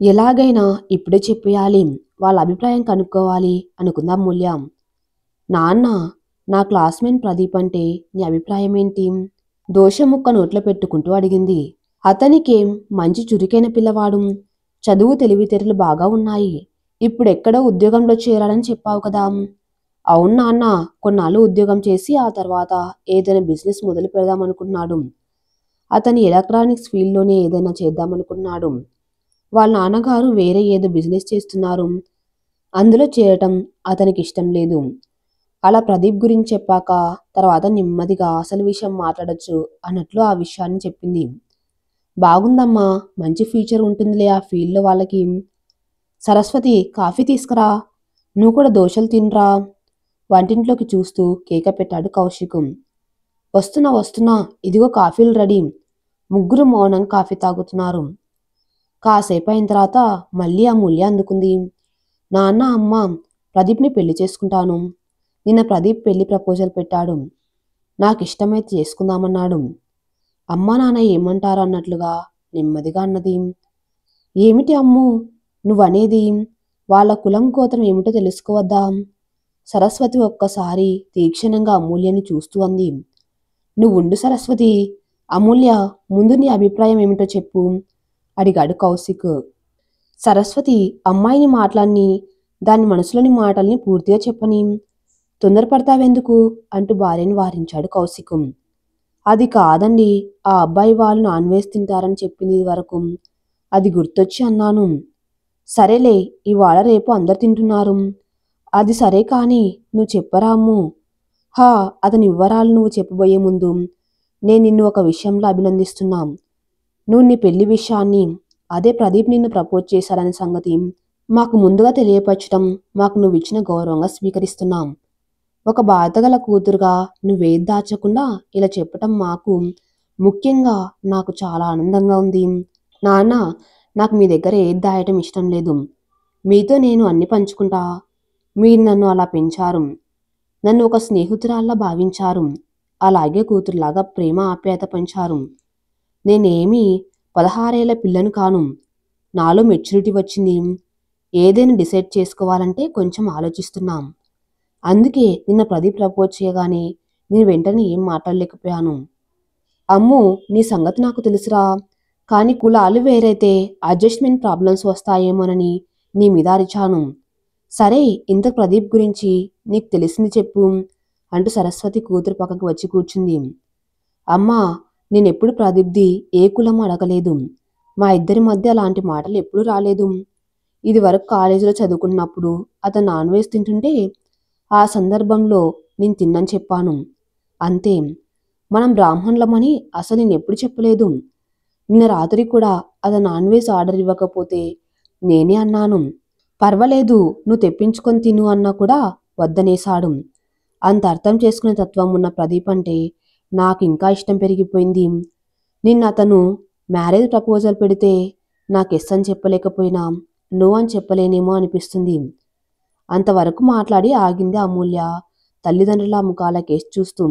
ఎలాగైనా ఇప్పుడే చెప్పేయాలి, వాళ్ళ అభిప్రాయం కనుక్కోవాలి అనుకుంది అమూల్య. నాన్న, నా క్లాస్మేట్ ప్రదీప్ అంటే నీ అభిప్రాయం ఏంటి? దోశ ముక్క నోట్లో పెట్టుకుంటూ అడిగింది. అతనికేం మంచి చురుకైన పిల్లవాడు, చదువు తెలివితేటలు బాగా ఉన్నాయి. ఇప్పుడెక్కడో ఉద్యోగంలో చేరాలని చెప్పావు కదా. అవును నాన్న, కొన్నాళ్ళు ఉద్యోగం చేసి ఆ తర్వాత ఏదైనా బిజినెస్ మొదలు పెడదామనుకున్నాడు. అతని ఎలక్ట్రానిక్స్ ఫీల్డ్లోనే ఏదైనా చేద్దామనుకున్నాడు. వాళ్ళ నాన్నగారు వేరే ఏదో బిజినెస్ చేస్తున్నారు. అందులో చేరటం అతనికి ఇష్టం లేదు. అలా ప్రదీప్ గురించి చెప్పాక తర్వాత నెమ్మదిగా అసలు విషయం మాట్లాడొచ్చు అన్నట్లు ఆ విషయాన్ని చెప్పింది. బాగుందమ్మా, మంచి ఫ్యూచర్ ఉంటుందిలే ఆ ఫీల్డ్లో వాళ్ళకి. సరస్వతి, కాఫీ తీసుకురా, నువ్వు కూడా దోశలు తినరా వంటింట్లోకి చూస్తూ కేక పెట్టాడు కౌశిక్. వస్తున్నా వస్తున్నా, ఇదిగో కాఫీలు రెడీ. ముగ్గురు మౌనంగా కాఫీ తాగుతున్నారు. కాసేపు అయిన తర్వాత మళ్ళీ అమూల్య అందుకుంది. నాన్న, అమ్మ, ప్రదీప్ని పెళ్లి చేసుకుంటాను. నిన్న ప్రదీప్ పెళ్లి ప్రపోజల్ పెట్టాడు. నాకు ఇష్టమైతే చేసుకుందామన్నాడు. అమ్మా నాన్న ఏమంటారు అన్నట్లుగా నెమ్మదిగా అన్నది. ఏమిటి అమ్ము నువ్వనేది? వాళ్ళ కులం గోత్రం ఏమిటో తెలుసుకోవద్దా? సరస్వతి ఒక్కసారి తీక్షణంగా అమూల్యని చూస్తూ అంది. నువ్వుండు సరస్వతి, అమూల్య ముందు నీ అభిప్రాయం ఏమిటో చెప్పు అడిగాడు కౌశిక్. సరస్వతి అమ్మాయిని మాటలన్నీ, దాని మనసులోని మాటల్ని పూర్తిగా చెప్పని. తొందరపడతావెందుకు అంటూ భార్యను వారించాడు కౌశిక్. అది కాదండి, ఆ అబ్బాయి వాళ్ళు నాన్ వెజ్ తింటారని చెప్పింది వరకు, అది గుర్తొచ్చి అన్నాను. సరేలే, ఇవాళ రేపు అందరు తింటున్నారు. అది సరే కాని నువ్వు చెప్పరా అమ్ము. హా, అతని వివరాలు నువ్వు చెప్పబోయే ముందు నేను నిన్ను ఒక విషయంలో అభినందిస్తున్నా. నువ్వు నీ పెళ్లి విషయాన్ని, అదే ప్రదీప్ నిన్ను ప్రపోజ్ చేశాడనే సంగతి మాకు ముందుగా తెలియపరచడం మాకు నువ్వు ఇచ్చిన గౌరవంగా స్వీకరిస్తున్నాం. ఒక బాధగల కూతురుగా నువ్వేది దాచకుండా ఇలా చెప్పటం మాకు, ముఖ్యంగా నాకు చాలా ఆనందంగా ఉంది. నాన్న, నాకు మీ దగ్గర ఏది దాయటం ఇష్టం లేదు. మీతో నేను అన్ని పంచుకుంటా. మీరు నన్ను అలా పెంచారు. నన్ను ఒక స్నేహితురాల్లా భావించారు. అలాగే కూతురులాగా ప్రేమ ఆప్యాయత పెంచారు. నేనేమీ 16 ఏళ్ల పిల్లను కాను. నాలో మెచ్యూరిటీ వచ్చింది. ఏదైనా డిసైడ్ చేసుకోవాలంటే కొంచెం ఆలోచిస్తున్నాం. అందుకే నిన్న ప్రదీప్ ప్రపోజ్ చేయగానే నేను వెంటనే ఏం మాట్లాడలేకపోయాను. అమ్ము, నీ సంగతి నాకు తెలుసురా. కానీ కులాలు వేరైతే అడ్జస్ట్మెంట్ ప్రాబ్లమ్స్ వస్తాయేమోనని నీ మీద అరిచాను. సరే, ఇంత ప్రదీప్ గురించి నీకు తెలిసింది చెప్పు అంటూ సరస్వతి కూతురు పక్కకు వచ్చి కూర్చుంది. అమ్మా, నేనెప్పుడు ప్రదీప్ది ఏ కులం అడగలేదు. మా ఇద్దరి మధ్య అలాంటి మాటలు ఎప్పుడూ రాలేదు. ఇది వరకు కాలేజీలో చదువుకున్నప్పుడు అతను నాన్ వెజ్ తింటుంటే ఆ సందర్భంలో నేను తిన్నని చెప్పాను. అంతే. మనం బ్రాహ్మణులమని అసలు నేను ఎప్పుడు చెప్పలేదు. నిన్న రాత్రి కూడా అతను నాన్ వెజ్ ఆర్డర్ ఇవ్వకపోతే నేనే అన్నాను. పర్వాలేదు, నువ్వు తెప్పించుకొని తిను అన్నా కూడా వద్దనేశాడు. అంత అర్థం చేసుకునే తత్వం ఉన్న ప్రదీప్ అంటే నాకు ఇంకా ఇష్టం పెరిగిపోయింది. నిన్న అతను మ్యారేజ్ ప్రపోజల్ పెడితే నాకు ఎస్ అని చెప్పలేకపోయినా నో అని చెప్పలేనేమో అనిపిస్తుంది. అంతవరకు మాట్లాడి ఆగింది అమూల్య తల్లిదండ్రుల ముఖాల కేసు చూస్తూ.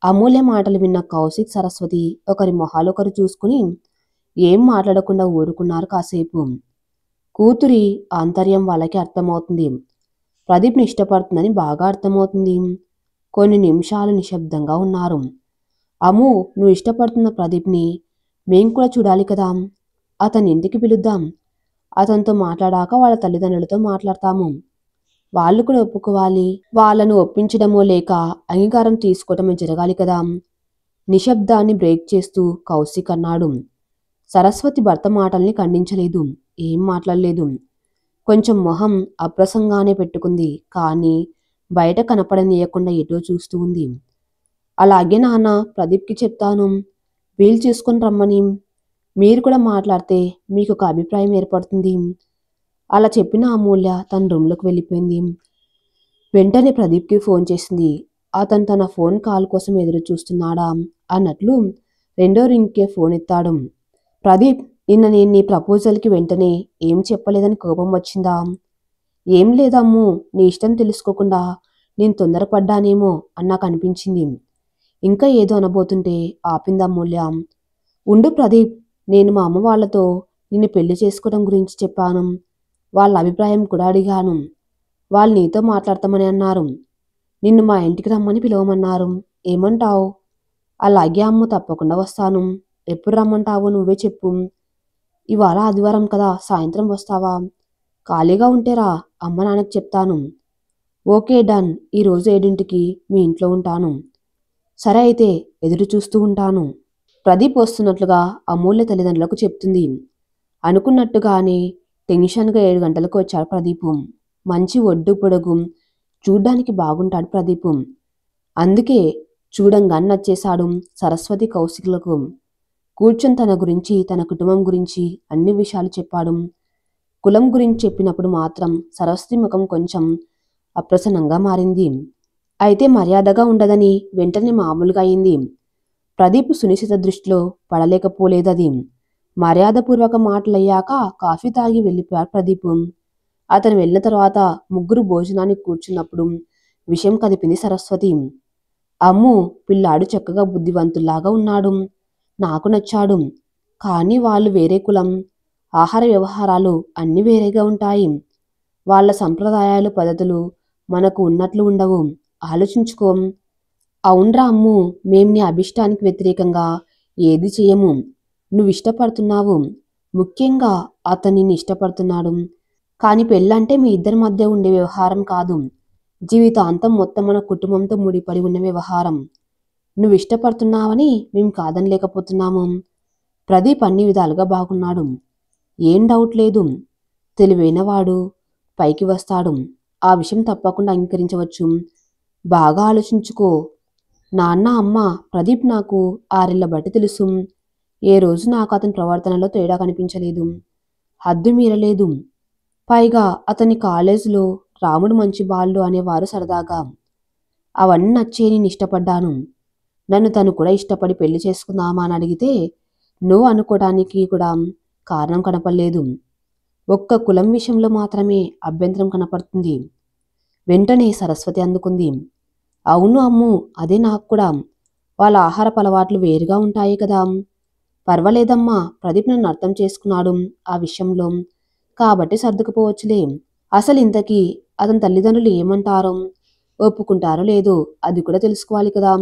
అమూల్య మాటలు విన్న కౌశిక్, సరస్వతి ఒకరి మొహాలు ఒకరు చూసుకుని ఏం మాట్లాడకుండా ఊరుకున్నారు కాసేపు. కూతురి ఆంతర్యం వాళ్ళకి అర్థమవుతుంది. ప్రదీప్ని ఇష్టపడుతుందని బాగా అర్థమవుతుంది. కొన్ని నిమిషాలు నిశ్శబ్దంగా ఉన్నారు. అమ్ము, నువ్వు ఇష్టపడుతున్న ప్రదీప్ని మేం కూడా చూడాలి కదా. అతని ఇంటికి పిలుద్దాం. అతనితో మాట్లాడాక వాళ్ళ తల్లిదండ్రులతో మాట్లాడతాము. వాళ్ళు కూడా ఒప్పుకోవాలి. వాళ్ళను ఒప్పించడమో లేక అంగీకారం తీసుకోవటమో జరగాలి కదా. నిశ్శబ్దాన్ని బ్రేక్ చేస్తూ కౌశిక్ అన్నాడు. సరస్వతి భర్త మాటల్ని ఖండించలేదు. ఏం మాట్లాడలేదు. కొంచెం మొహం అప్రసంగానే పెట్టుకుంది. కానీ బయట కనపడనీయకుండా ఎటో చూస్తూ ఉంది. అలాగే నాన్న, ప్రదీప్కి చెప్తాను, వీలు చూసుకొని రమ్మని. మీరు కూడా మాట్లాడితే మీకు ఒక అభిప్రాయం ఏర్పడుతుంది. అలా చెప్పిన అమూల్య తన రూమ్లోకి వెళ్ళిపోయింది. వెంటనే ప్రదీప్కి ఫోన్ చేసింది. అతను తన ఫోన్ కాల్ కోసం ఎదురు చూస్తున్నాడా అన్నట్లు రెండో రింగ్కే ఫోన్ ఎత్తాడు. ప్రదీప్, నిన్న నేను నీ ప్రపోజల్కి వెంటనే ఏం చెప్పలేదని కోపం వచ్చిందా? ఏం లేదమ్ము, నీ ఇష్టం తెలుసుకోకుండా నేను తొందరపడ్డానేమో అని నాకు అనిపించింది. ఇంకా ఏదో అనబోతుంటే ఆపింది అమూల్య. ఉండు ప్రదీప్, నేను మా అమ్మ వాళ్ళతో నిన్ను పెళ్లి చేసుకోవడం గురించి చెప్పాను. వాళ్ళ అభిప్రాయం కూడా అడిగాను. వాళ్ళు నీతో మాట్లాడతామని అన్నారు. నిన్ను మా ఇంటికి రమ్మని పిలవమన్నారు. ఏమంటావు? అలాగే అమ్మ, తప్పకుండా వస్తాను. ఎప్పుడు రమ్మంటావో నువ్వే చెప్పు. ఇవాళ ఆదివారం కదా, సాయంత్రం వస్తావా? ఖాళీగా ఉంటేరా, అమ్మ నాన్నకి చెప్తాను. Okay, done. ఈరోజు 7ంటికి మీ ఇంట్లో ఉంటాను. సరే అయితే, ఎదురు చూస్తూ ఉంటాను. ప్రదీప్ వస్తున్నట్లుగా అమూల్య తల్లిదండ్రులకు చెప్తుంది. అనుకున్నట్టుగానే టెన్షన్గా 7 గంటలకు వచ్చాడు ప్రదీపు. మంచి ఒడ్డు పొడుగు, చూడ్డానికి బాగుంటాడు ప్రదీపు. అందుకే చూడంగానే నచ్చేశాడు సరస్వతి, కౌశికులకు. కూర్చొని తన గురించి, తన కుటుంబం గురించి అన్ని విషయాలు చెప్పాడు. కులం గురించి చెప్పినప్పుడు మాత్రం సరస్వతి ముఖం కొంచెం అప్రసన్నంగా మారింది. అయితే మర్యాదగా ఉండదని వెంటనే మామూలుగా అయింది. ప్రదీప్ సునిశ్చిత దృష్టిలో పడలేకపోలేదది. మర్యాదపూర్వక మాటలయ్యాక కాఫీ తాగి వెళ్ళిపోయాడు ప్రదీప్. అతను వెళ్ళిన తర్వాత ముగ్గురు భోజనానికి కూర్చున్నప్పుడు విషయం కదిపింది సరస్వతి. అమ్ము, పిల్లాడు చక్కగా బుద్ధివంతుల్లాగా ఉన్నాడు. నాకు నచ్చాడు. కానీ వాళ్ళు వేరే కులం, ఆహార వ్యవహారాలు అన్నీ వేరేగా ఉంటాయి. వాళ్ళ సంప్రదాయాలు, పద్ధతులు మనకు ఉన్నట్లు ఉండవు. ఆలోచించుకో. అవునరా అమ్ము, మేం నీ అభిష్టానికి వ్యతిరేకంగా ఏది చేయము. నువ్వు ఇష్టపడుతున్నావు. ముఖ్యంగా అతను నిన్ను ఇష్టపడుతున్నాడు. కానీ పెళ్ళంటే మీ ఇద్దరి మధ్య ఉండే వ్యవహారం కాదు. జీవితాంతం మొత్తం మన కుటుంబంతో ముడిపడి ఉన్న వ్యవహారం. నువ్వు ఇష్టపడుతున్నావని మేం కాదనలేకపోతున్నాము. ప్రదీప్ అన్ని విధాలుగా బాగున్నాడు. ఏం డౌట్ లేదు. తెలివైనవాడు, పైకి వస్తాడు. ఆ విషయం తప్పకుండా అంగీకరించవచ్చు. బాగా ఆలోచించుకో. నాన్న, అమ్మ, ప్రదీప్ నాకు 6 ఏళ్ల బట్టి తెలుసు. ఏ రోజు నాకు అతని ప్రవర్తనలో తేడా కనిపించలేదు. హద్దు మీరలేదు. పైగా అతని కాలేజీలో రాముడు మంచి బాలుడు అనేవారు సరదాగా. అవన్నీ నచ్చే నేను ఇష్టపడ్డాను. నన్ను తను కూడా ఇష్టపడి పెళ్లి చేసుకుందామా అని అడిగితే నో అనుకోవడానికి కూడా కారణం కనపడలేదు. ఒక్క కులం విషయంలో మాత్రమే అభ్యంతరం కనపడుతుంది. వెంటనే సరస్వతి అందుకుంది. అవును అమ్ము, అదే నాకు కూడా. వాళ్ళ ఆహారపు అలవాట్లు వేరుగా ఉంటాయి కదా. పర్వాలేదమ్మా, ప్రదీప్ నన్ను అర్థం చేసుకున్నాడు ఆ విషయంలో. కాబట్టి సర్దుకుపోవచ్చులే. అసలు ఇంతకీ అతని తల్లిదండ్రులు ఏమంటారో, ఒప్పుకుంటారో లేదో అది కూడా తెలుసుకోవాలి కదా.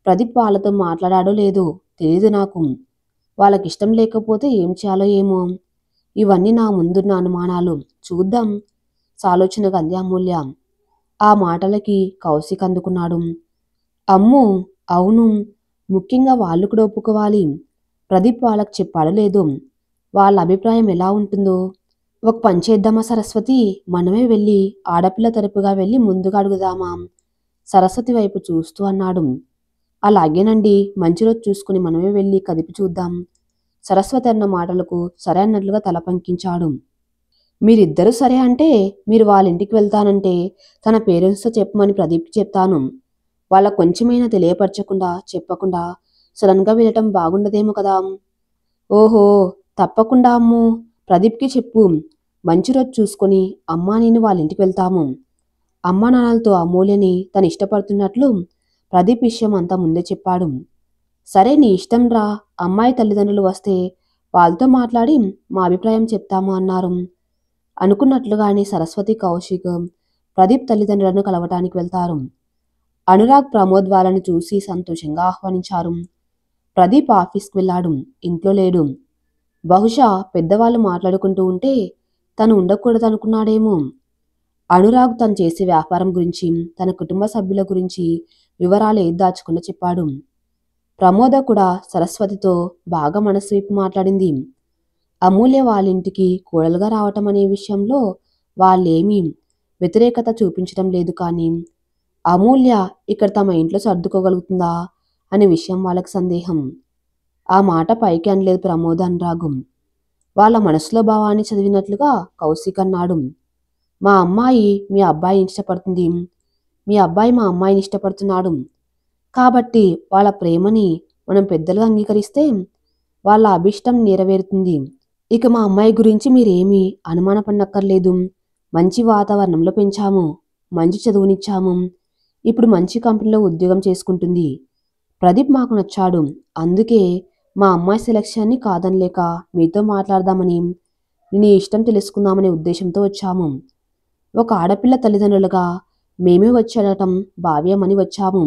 ప్రదీప్ వాళ్ళతో మాట్లాడాడో లేదో తెలీదు నాకు. వాళ్ళకిష్టం లేకపోతే ఏం చేయాలో ఏమో. ఇవన్నీ నా ముందున్న అనుమానాలు. చూద్దాం సాలోచనగా అంది అమూల్య. ఆ మాటలకి కౌశిక్ అందుకున్నాడు. అమ్మో, అవును, ముఖ్యంగా వాళ్ళు కూడా ఒప్పుకోవాలి. ప్రదీప్ వాళ్ళకి చెప్పాడో లేదో, వాళ్ళ అభిప్రాయం ఎలా ఉంటుందో. ఒక పని చేద్దామా సరస్వతి, మనమే వెళ్ళి ఆడపిల్ల తరపుగా వెళ్ళి ముందుగా అడుగుదామా? సరస్వతి వైపు చూస్తూ అన్నాడు. అలాగేనండి, మంచి రోజు చూసుకుని మనమే వెళ్ళి కదిపి చూద్దాం. సరస్వతి అన్న మాటలకు సరే అన్నట్లుగా తల పంకించాడు. మీరిద్దరూ సరే అంటే మీరు వాళ్ళ ఇంటికి వెళ్తానంటే తన పేరెంట్స్తో చెప్పమని ప్రదీప్కి చెప్తాను. వాళ్ళ కొంచెమైనా తెలియపరచకుండా చెప్పకుండా సడన్గా వెళ్ళటం బాగుండదేమో కదా. ఓహో, తప్పకుండా అమ్ము, ప్రదీప్కి చెప్పు. మంచి రోజు చూసుకొని అమ్మా నేను వాళ్ళ ఇంటికి వెళ్తాము. అమ్మా నాన్నలతో అమూల్యని తను ఇష్టపడుతున్నట్లు ప్రదీప్ విషయం అంతా ముందే చెప్పాడు. సరే నీ ఇష్టం రా, అమ్మాయి తల్లిదండ్రులు వస్తే వాళ్ళతో మాట్లాడి మా అభిప్రాయం చెప్తాము అన్నారు. అనుకున్నట్లుగానే సరస్వతి, కౌశిక్ ప్రదీప్ తల్లిదండ్రులను కలవటానికి వెళ్తారు. అనురాగ్, ప్రమోద్ వాళ్ళని చూసి సంతోషంగా ఆహ్వానించారు. ప్రదీప్ ఆఫీస్కి వెళ్ళాడు, ఇంట్లో లేడు. బహుశా పెద్దవాళ్ళు మాట్లాడుకుంటూ ఉంటే తను ఉండకూడదనుకున్నాడేమో. అనురాగ్ తను చేసే వ్యాపారం గురించి, తన కుటుంబ సభ్యుల గురించి వివరాలు ఏది దాచకుండా చెప్పాడు. ప్రమోద కూడా సరస్వతితో బాగా మనసు విప్పి మాట్లాడింది. అమూల్య వాళ్ళింటికి కోడలుగా రావటం అనే విషయంలో వాళ్ళేమీ వ్యతిరేకత చూపించడం లేదు, కానీ అమూల్య ఇక్కడ తమ ఇంట్లో సర్దుకోగలుగుతుందా అనే విషయం వాళ్ళకి సందేహం. ఆ మాట పైకి అనలేదు ప్రమోద్, అనురాగం. వాళ్ళ మనసులో భావాన్ని చదివినట్లుగా కౌశిక్ అన్నాడు. మా అమ్మాయి మీ అబ్బాయిని ఇష్టపడుతుంది, మీ అబ్బాయి మా అమ్మాయిని ఇష్టపడుతున్నాడు. కాబట్టి వాళ్ళ ప్రేమని మనం పెద్దలుగా అంగీకరిస్తే వాళ్ళ అభిష్టం నెరవేరుతుంది. ఇక మా అమ్మాయి గురించి మీరేమీ అనుమానపడనక్కర్లేదు. మంచి వాతావరణంలో పెంచాము, మంచి చదువునిచ్చాము. ఇప్పుడు మంచి కంపెనీలో ఉద్యోగం చేసుకుంటుంది. ప్రదీప్ మాకు నచ్చాడు. అందుకే మా అమ్మాయి సెలక్షన్ని కాదనలేక మీతో మాట్లాడదామని, నీ ఇష్టం తెలుసుకుందామనే ఉద్దేశంతో వచ్చాము. ఒక ఆడపిల్ల తల్లిదండ్రులుగా మేమే వచ్చేయటం భావ్యమని వచ్చాము.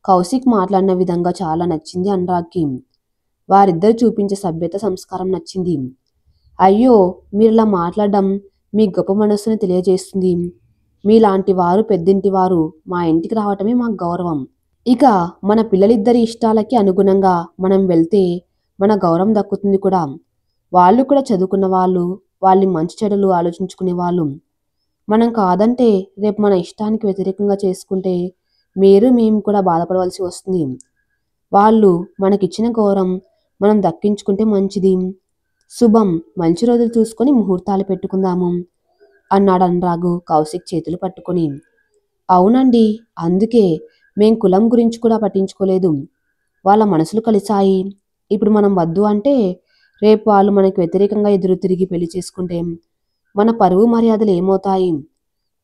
కౌశిక్ మాట్లాడిన విధంగా చాలా నచ్చింది అనురాగ్కి. వారిద్దరు చూపించే సభ్యత, సంస్కారం నచ్చింది. అయ్యో, మీరిలా మాట్లాడడం మీ గొప్ప మనస్సుని తెలియజేస్తుంది. మీలాంటి వారు, పెద్దింటి వారు మా ఇంటికి రావటమే మాకు గౌరవం. ఇక మన పిల్లలిద్దరి ఇష్టాలకి అనుగుణంగా మనం వెళ్తే మన గౌరవం దక్కుతుంది కూడా. వాళ్ళు కూడా చదువుకున్న వాళ్ళు, వాళ్ళ మంచి చెడులు ఆలోచించుకునే వాళ్ళు. మనం కాదంటే రేపు మన ఇష్టానికి వ్యతిరేకంగా చేసుకుంటే మేము కూడా బాధపడవలసి వస్తుంది. వాళ్ళు మనకిచ్చిన గౌరవం మనం దక్కించుకుంటే మంచిది. శుభం, మంచి రోజులు చూసుకొని ముహూర్తాలు పెట్టుకుందాము అన్నాడు అనురాగు కౌశిక్ చేతులు పట్టుకొని. అవునండి, అందుకే మేం కులం గురించి కూడా పట్టించుకోలేదు. వాళ్ళ మనసులు కలిసాయి. ఇప్పుడు మనం వద్దు అంటే రేపు వాళ్ళు మనకి వ్యతిరేకంగా ఎదురు తిరిగి పెళ్లి చేసుకుంటే మన పరువు మర్యాదలు ఏమవుతాయి?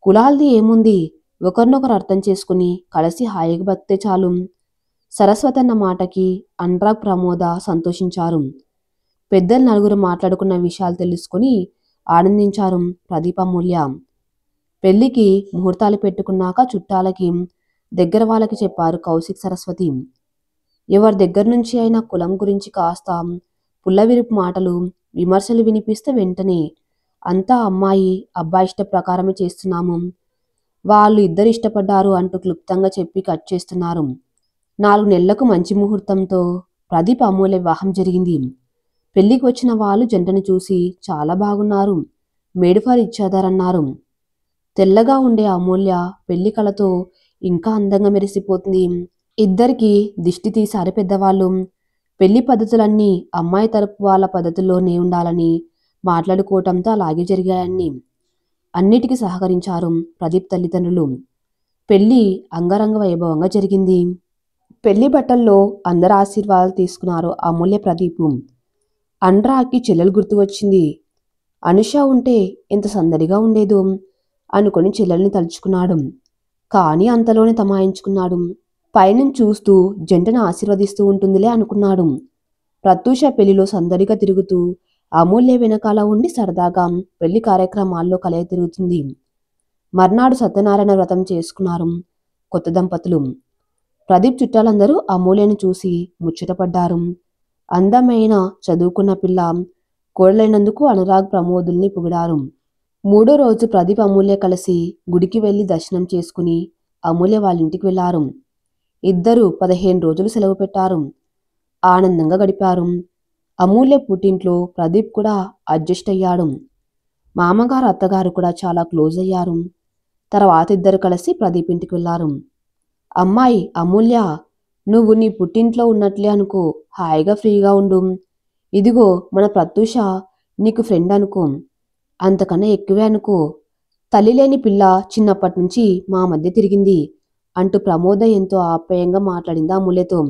కులాలది ఏముంది, ఒకరినొకరు అర్థం చేసుకుని కలిసి హాయిగా బతితే చాలు. సరస్వతి అన్న మాటకి అనురాగ్, ప్రమోద సంతోషించారు. పెద్దలు నలుగురు మాట్లాడుకున్న విషయాలు తెలుసుకుని ఆనందించారు ప్రదీప్, అమూల్య. పెళ్లికి ముహూర్తాలు పెట్టుకున్నాక చుట్టాలకి, దగ్గర వాళ్ళకి చెప్పారు కౌశిక్, సరస్వతి. ఎవరి దగ్గర నుంచి అయినా కులం గురించి కాస్త పుల్లవిరుపు మాటలు, విమర్శలు వినిపిస్తే వెంటనే అంతా అమ్మాయి అబ్బాయి ఇష్ట ప్రకారమే చేస్తున్నాము, వాళ్ళు ఇద్దరు ఇష్టపడ్డారు అంటూ క్లుప్తంగా చెప్పి కట్ చేస్తున్నారు. 4 నెలలకు మంచి ముహూర్తంతో ప్రదీప్, అమూల్య వివాహం జరిగింది. పెళ్లికి వచ్చిన వాళ్ళు జంటను చూసి చాలా బాగున్నారు, మేడ్ ఫర్ ఈచ్ అదర్ అన్నారు. తెల్లగా ఉండే అమూల్య పెళ్లి కళతో ఇంకా అందంగా మెరిసిపోతుంది. ఇద్దరికి దిష్టి తీశారు పెద్దవాళ్ళు. పెళ్లి పద్ధతులన్నీ అమ్మాయి తరపు వాళ్ళ పద్ధతుల్లోనే ఉండాలని మాట్లాడుకోవటంతో అలాగే జరిగాయన్ని. అన్నిటికీ సహకరించారు ప్రదీప్ తల్లిదండ్రులు. పెళ్లి అంగరంగ వైభవంగా జరిగింది. పెళ్లి బట్టల్లో అందరి ఆశీర్వాదాలు తీసుకున్నారు అమూల్య, ప్రదీపు. అనురాగ్కి చెల్లెలు గుర్తు వచ్చింది. అనుష ఉంటే ఎంత సందడిగా ఉండేదో అనుకుని చెల్లెల్ని తలుచుకున్నాడు. కానీ అంతలోనే తమాయించుకున్నాడు. పైనుంచి చూస్తూ జంటను ఆశీర్వదిస్తూ ఉంటుందిలే అనుకున్నాడు. ప్రత్యూష పెళ్లిలో సందడిగా తిరుగుతూ అమూల్య వెనకాల ఉండి సరదాగా పెళ్లి కార్యక్రమాల్లో కలయ తిరుగుతుంది. మర్నాడు సత్యనారాయణ వ్రతం చేసుకున్నారు కొత్త దంపతులు. ప్రదీప్ చుట్టాలందరూ అమూల్యను చూసి ముచ్చటపడ్డారు. అందమైన చదువుకున్న పిల్ల, కోడలైనందుకు అనురాగ్ ప్రమోదుల్ని పొగిడారు. మూడో రోజు ప్రదీప్ అమూల్య కలిసి గుడికి వెళ్లి దర్శనం చేసుకుని అమూల్య వాళ్ళ ఇంటికి వెళ్లారు. ఇద్దరు 15 రోజులు సెలవు పెట్టారు. ఆనందంగా గడిపారు. అమూల్య పుట్టింట్లో ప్రదీప్ కూడా అడ్జస్ట్ అయ్యాడు. మామగారు అత్తగారు కూడా చాలా క్లోజ్ అయ్యారు. తర్వాత ఇద్దరు కలిసి ప్రదీప్ ఇంటికి వెళ్లారు. అమ్మాయి అమూల్య, నువ్వు నీ పుట్టింట్లో ఉన్నట్లే అనుకో, హాయిగా ఫ్రీగా ఉండు. ఇదిగో మన ప్రత్యూష నీకు ఫ్రెండ్ అనుకో, అంతకన్నా ఎక్కువే అనుకో. తల్లి లేని పిల్ల చిన్నప్పటి నుంచి మా మధ్య తిరిగింది అంటూ ప్రమోద ఎంతో ఆప్యాయంగా మాట్లాడింది అమూల్యతో.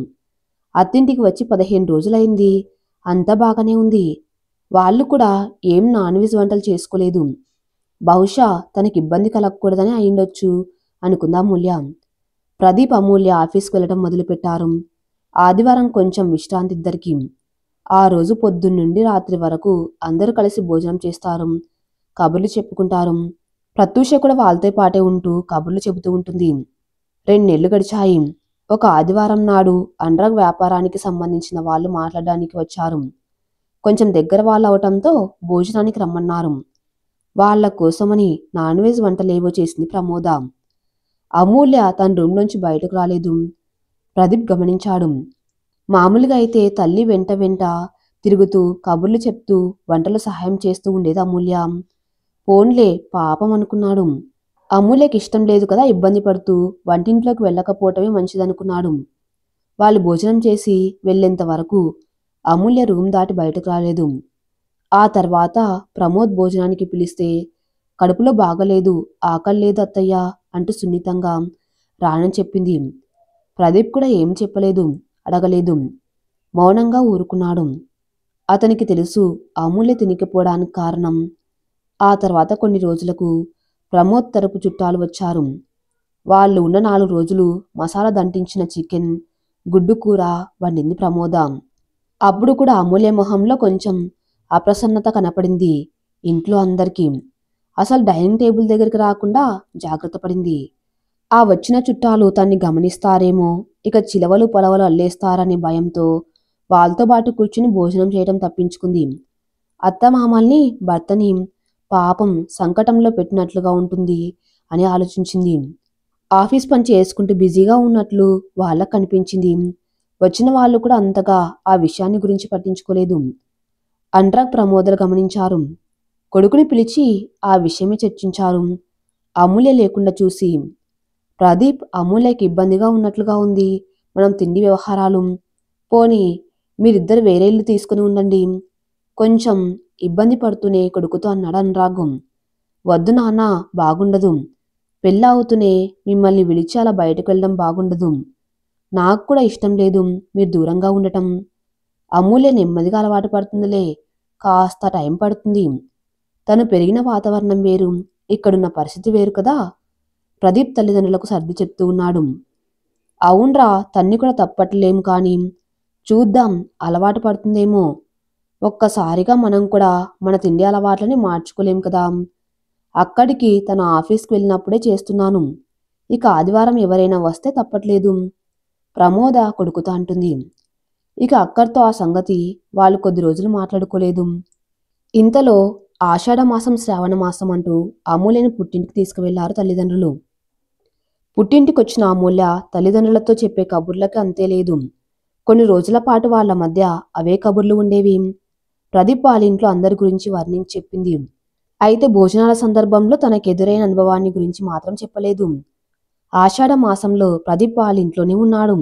అత్తింటికి వచ్చి 15 రోజులైంది. అంతా బాగానే ఉంది. వాళ్ళు కూడా ఏం నాన్ వెజ్ వంటలు చేసుకోలేదు. బహుశా తనకి ఇబ్బంది కలగకూడదని అయిండొచ్చు అనుకుందా అమూల్య. ప్రదీప్ అమూల్య ఆఫీస్కి వెళ్ళడం మొదలుపెట్టారు. ఆదివారం కొంచెం విశ్రాంతి ఇద్దరికి. ఆ రోజు పొద్దున్నుండి రాత్రి వరకు అందరూ కలిసి భోజనం చేస్తారు, కబుర్లు చెప్పుకుంటారు. ప్రత్యూష కూడా వాళ్ళతో పాటే ఉంటూ కబుర్లు చెబుతూ ఉంటుంది. 2 నెలలు గడిచాయి. ఒక ఆదివారం నాడు అనురాగ్ వ్యాపారానికి సంబంధించిన వాళ్ళు మాట్లాడడానికి వచ్చారు. కొంచెం దగ్గర వాళ్ళు అవటంతో భోజనానికి రమ్మన్నారు. వాళ్ళ కోసమని నాన్ వెజ్ వంటలేవో చేసింది ప్రమోద. అమూల్య తన రూమ్లోంచి బయటకు రాలేదు. ప్రదీప్ గమనించాడు. మామూలుగా అయితే తల్లి వెంట వెంట తిరుగుతూ కబుర్లు చెప్తూ వంటలు సహాయం చేస్తూ ఉండేది అమూల్య. పోన్లే పాపం అనుకున్నాడు. అమూల్యకి ఇష్టం లేదు కదా ఇబ్బంది పడుతూ వంటింట్లోకి వెళ్ళకపోవటమే మంచిదనుకున్నాడు. వాళ్ళు భోజనం చేసి వెళ్లేంత వరకు అమూల్య రూమ్ దాటి బయటకు రాలేదు. ఆ తర్వాత ప్రమోద్ భోజనానికి పిలిస్తే కడుపులో బాగలేదు, ఆకలి లేదు అత్తయ్య అంటూ సున్నితంగా రానని చెప్పింది. ప్రదీప్ కూడా ఏం చెప్పలేదు, అడగలేదు. మౌనంగా ఊరుకున్నాడు. అతనికి తెలుసు అమూల్య తినకపోవడానికి కారణం. ఆ తర్వాత కొన్ని రోజులకు ప్రమోద్ తరపు చుట్టాలు వచ్చారు. వాళ్ళు ఉన్న 4 రోజులు మసాలా దంటించిన చికెన్, గుడ్డు కూర వండింది ప్రమోద. అప్పుడు కూడా అమూల్య మొహంలో కొంచెం అప్రసన్నత కనపడింది ఇంట్లో అందరికీ. అసలు డైనింగ్ టేబుల్ దగ్గరికి రాకుండా జాగ్రత్త పడింది. ఆ వచ్చిన చుట్టాలు తన్ని గమనిస్తారేమో, ఇక చిలవలు పొలవలు అల్లేస్తారనే భయంతో వాళ్ళతో పాటు కూర్చుని భోజనం చేయడం తప్పించుకుంది. అత్తమామల్ని, భర్తని పాపం సంకటంలో పెట్టినట్లుగా ఉంటుంది అని ఆలోచించింది. ఆఫీస్ పని చేసుకుంటూ బిజీగా ఉన్నట్లు వాళ్ళకు కనిపించింది. వచ్చిన వాళ్ళు కూడా అంతగా ఆ విషయాన్ని గురించి పట్టించుకోలేదు. అనురాగ్ ప్రమోదలు గమనించారు. కొడుకుని పిలిచి ఆ విషయమే చర్చించారు. అమూల్య లేకుండా చూసి, ప్రదీప్ అమూల్యకి ఇబ్బందిగా ఉన్నట్లుగా ఉంది, మనం తిండి వ్యవహారాలు, పోనీ మీరిద్దరు వేరే ఇల్లు తీసుకుని ఉండండి, కొంచెం ఇబ్బంది పడుతూనే కొడుకుతో అన్నాడు అనురాగం. వద్దు నాన్న, బాగుండదు. పెళ్ళి అవుతూనే మిమ్మల్ని విడిచి అలా బయటకు వెళ్ళడం బాగుండదు. నాకు కూడా ఇష్టం లేదు మీరు దూరంగా ఉండటం. అమూల్య నెమ్మదిగా అలవాటు పడుతుందిలే, కాస్త టైం పడుతుంది. తను పెరిగిన వాతావరణం వేరు, ఇక్కడున్న పరిస్థితి వేరు కదా. ప్రదీప్ తల్లిదండ్రులకు సర్ది చెప్తూ ఉన్నాడు. అవునరా, తన్ని కూడా తప్పట్లేం, కానీ చూద్దాం, అలవాటు పడుతుందేమో. ఒక్కసారిగా మనం కూడా మన తిండి అలవాట్లని మార్చుకోలేం కదా. అక్కడికి తన ఆఫీస్కి వెళ్ళినప్పుడే చేస్తున్నాను, ఇక ఆదివారం ఎవరైనా వస్తే తప్పట్లేదు, ప్రమోద కొడుకుతో అంటుంది. ఇక అక్కడితో ఆ సంగతి వాళ్ళు కొద్ది రోజులు మాట్లాడుకోలేదు. ఇంతలో ఆషాఢమాసం శ్రావణమాసం అంటూ అమూల్యని పుట్టింటికి తీసుకువెళ్లారు తల్లిదండ్రులు. పుట్టింటికొచ్చిన అమూల్య తల్లిదండ్రులతో చెప్పే కబుర్లకి అంతే లేదు. కొన్ని రోజుల పాటు వాళ్ల మధ్య అవే కబుర్లు ఉండేవి. ప్రదీప్ వాళ్ళ ఇంట్లో అందరి గురించి వర్ణించి చెప్పింది. అయితే భోజనాల సందర్భంలో తనకెదురైన అనుభవాన్ని గురించి మాత్రం చెప్పలేదు. ఆషాఢ మాసంలో ప్రదీప్ వాళ్ళ ఇంట్లోనే ఉన్నాడు.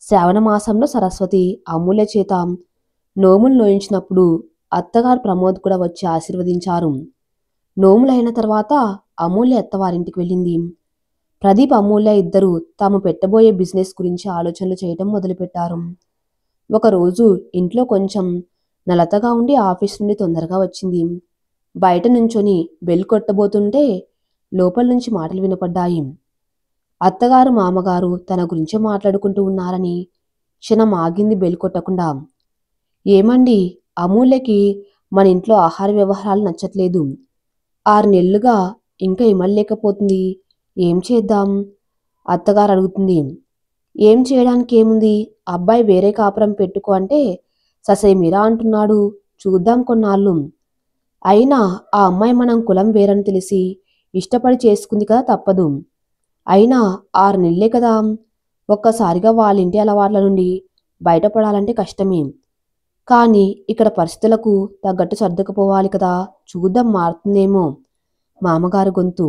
శ్రావణ మాసంలో సరస్వతి అమూల్య చేత నోములు నోయించినప్పుడు అత్తగారు ప్రమోద్ కూడా వచ్చి ఆశీర్వదించారు. నోములైన తర్వాత అమూల్య అత్తవారింటికి వెళ్ళింది. ప్రదీప్ అమూల్య ఇద్దరు తాము పెట్టబోయే బిజినెస్ గురించి ఆలోచనలు చేయటం మొదలుపెట్టారు. ఒకరోజు ఇంట్లో కొంచెం నలతగా ఉండి ఆఫీస్ నుండి తొందరగా వచ్చింది. బయట నుంచొని బెల్ కొట్టబోతుంటే లోపల నుంచి మాటలు వినపడ్డాయి. అత్తగారు మామగారు తన గురించే మాట్లాడుకుంటూ ఉన్నారని క్షణం ఆగింది బెల్ కొట్టకుండా. ఏమండి, అమూల్యకి మన ఇంట్లో ఆహార వ్యవహారాలు నచ్చట్లేదు. 6 నెలలుగా ఇంకా ఇమల్లేకపోతుంది, ఏం చేద్దాం? అత్తగారు అడుగుతుంది. ఏం చేయడానికి ఏముంది, అబ్బాయి వేరే కాపురం పెట్టుకో అంటే ససేమిరా అంటున్నాడు. చూద్దాం కొన్నాళ్ళు. అయినా ఆ అమ్మాయి మనం కులం వేరని తెలిసి ఇష్టపడి చేసుకుంది కదా, తప్పదు. అయినా 6 నెలలే కదా. ఒక్కసారిగా వాళ్ళింటి అలవాట్ల నుండి బయటపడాలంటే కష్టమే. కానీ ఇక్కడ పరిస్థితులకు తగ్గట్టు సర్దుకుపోవాలి కదా. చూద్దాం, మారుతుందేమో. మామగారు గొంతు.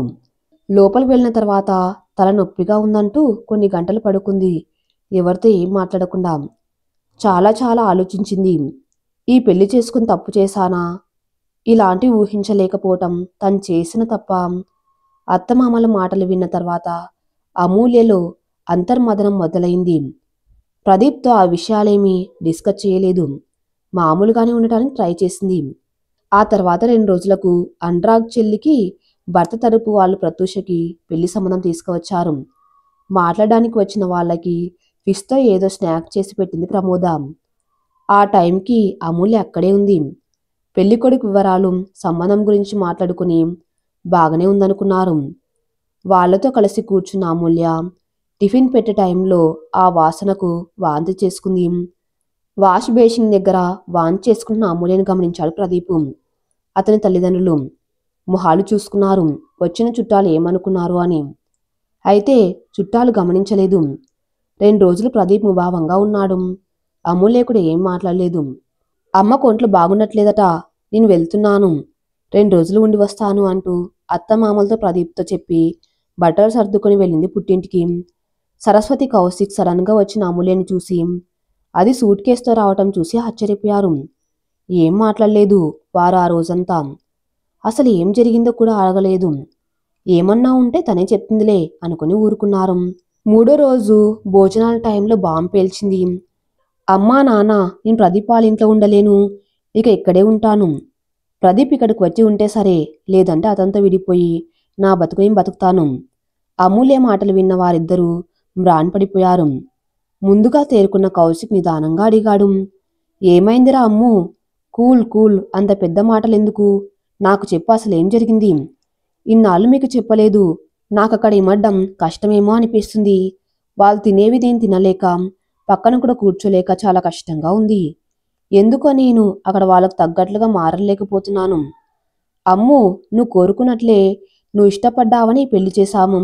లోపలికి వెళ్ళిన తర్వాత తల నొప్పిగా ఉందంటూ కొన్ని గంటలు పడుకుంది, ఎవరితో ఏం మాట్లాడకుండా. చాలా చాలా ఆలోచించింది. ఈ పెళ్లి చేసుకుని తప్పు చేశానా? ఇలాంటివి ఊహించలేకపోవటం తను చేసిన తప్ప? అత్తమామల మాటలు విన్న తర్వాత అమూల్యలో అంతర్మదనం మొదలైంది. ప్రదీప్తో ఆ విషయాలేమీ డిస్కస్ చేయలేదు. మామూలుగానే ఉండటానికి ట్రై చేసింది. ఆ తర్వాత 2 రోజులకు అనురాగ్ చెల్లికి భర్త తరపు వాళ్ళు ప్రత్యూషకి పెళ్లి సంబంధం తీసుకువచ్చారు. మాట్లాడడానికి వచ్చిన వాళ్ళకి ఫిష్తో ఏదో స్నాక్ చేసి పెట్టింది ప్రమోద. ఆ టైంకి అమూల్య అక్కడే ఉంది. పెళ్లికొడుకు వివరాలు, సంబంధం గురించి మాట్లాడుకుని బాగానే ఉందనుకున్నారు. వాళ్లతో కలిసి కూర్చున్న అమూల్య టిఫిన్ పెట్టే టైంలో ఆ వాసనకు వాంతి చేసుకుంది. వాష్ బేసిన్ దగ్గర వాంతి చేసుకుంటున్న అమూల్యను గమనించాడు ప్రదీప్. అతని తల్లిదండ్రులు మొహాలు చూసుకున్నారు, వచ్చిన చుట్టాలు ఏమనుకున్నారు అని. అయితే చుట్టాలు గమనించలేదు. 2 రోజులు ప్రదీప్ ముభావంగా ఉన్నాడు. అమూల్య కూడా ఏం మాట్లాడలేదు. అమ్మ కొంట్లు బాగుండట్లేదట, నేను వెళ్తున్నాను, 2 రోజులు ఉండి వస్తాను అంటూ అత్తమామలతో ప్రదీప్తో చెప్పి బట్టలు సర్దుకొని వెళ్ళింది పుట్టింటికి. సరస్వతి, కౌశిక్ సడన్గా వచ్చిన అమూల్యని చూసి, అది సూట్ కేసుతో రావటం చూసి ఆశ్చర్యపోయారు. ఏం మాట్లాడలేదు వారు ఆ రోజంతా. అసలు ఏం జరిగిందో కూడా అడగలేదు. ఏమన్నా ఉంటే తనే చెప్తుందిలే అనుకుని ఊరుకున్నారు. 3వ రోజు భోజనాల టైంలో బాంబు పేల్చింది. అమ్మా నాన్న, నేను ప్రదీప్ వాళ్ళ ఇంట్లో ఉండలేను, ఇక ఇక్కడే ఉంటాను. ప్రదీప్ ఇక్కడికి వచ్చి ఉంటే సరే, లేదంటే అతనితో విడిపోయి నా బతుకు నేను బతుకుతాను. అమూల్య మాటలు విన్న వారిద్దరూ మ్రాన్పడిపోయారు. ముందుగా తేరుకున్న కౌశిక్ నిదానంగా అడిగాడు, ఏమైందిరా అమ్ము? కూల్ కూల్, అంత పెద్ద మాటలెందుకు? నాకు చెప్పు, అసలేం జరిగింది? ఇన్నాళ్ళు మీకు చెప్పలేదు. నాకక్కడ ఇమడ్డం కష్టమేమో అనిపిస్తుంది. వాళ్ళు తినేవి నేను తినలేక, పక్కన కూడా కూర్చోలేక చాలా కష్టంగా ఉంది. ఎందుకో నేను అక్కడ వాళ్ళకు తగ్గట్లుగా మారలేకపోతున్నాను. అమ్ము, నువ్వు కోరుకున్నట్లే నువ్వు ఇష్టపడ్డావని పెళ్లి చేశాము.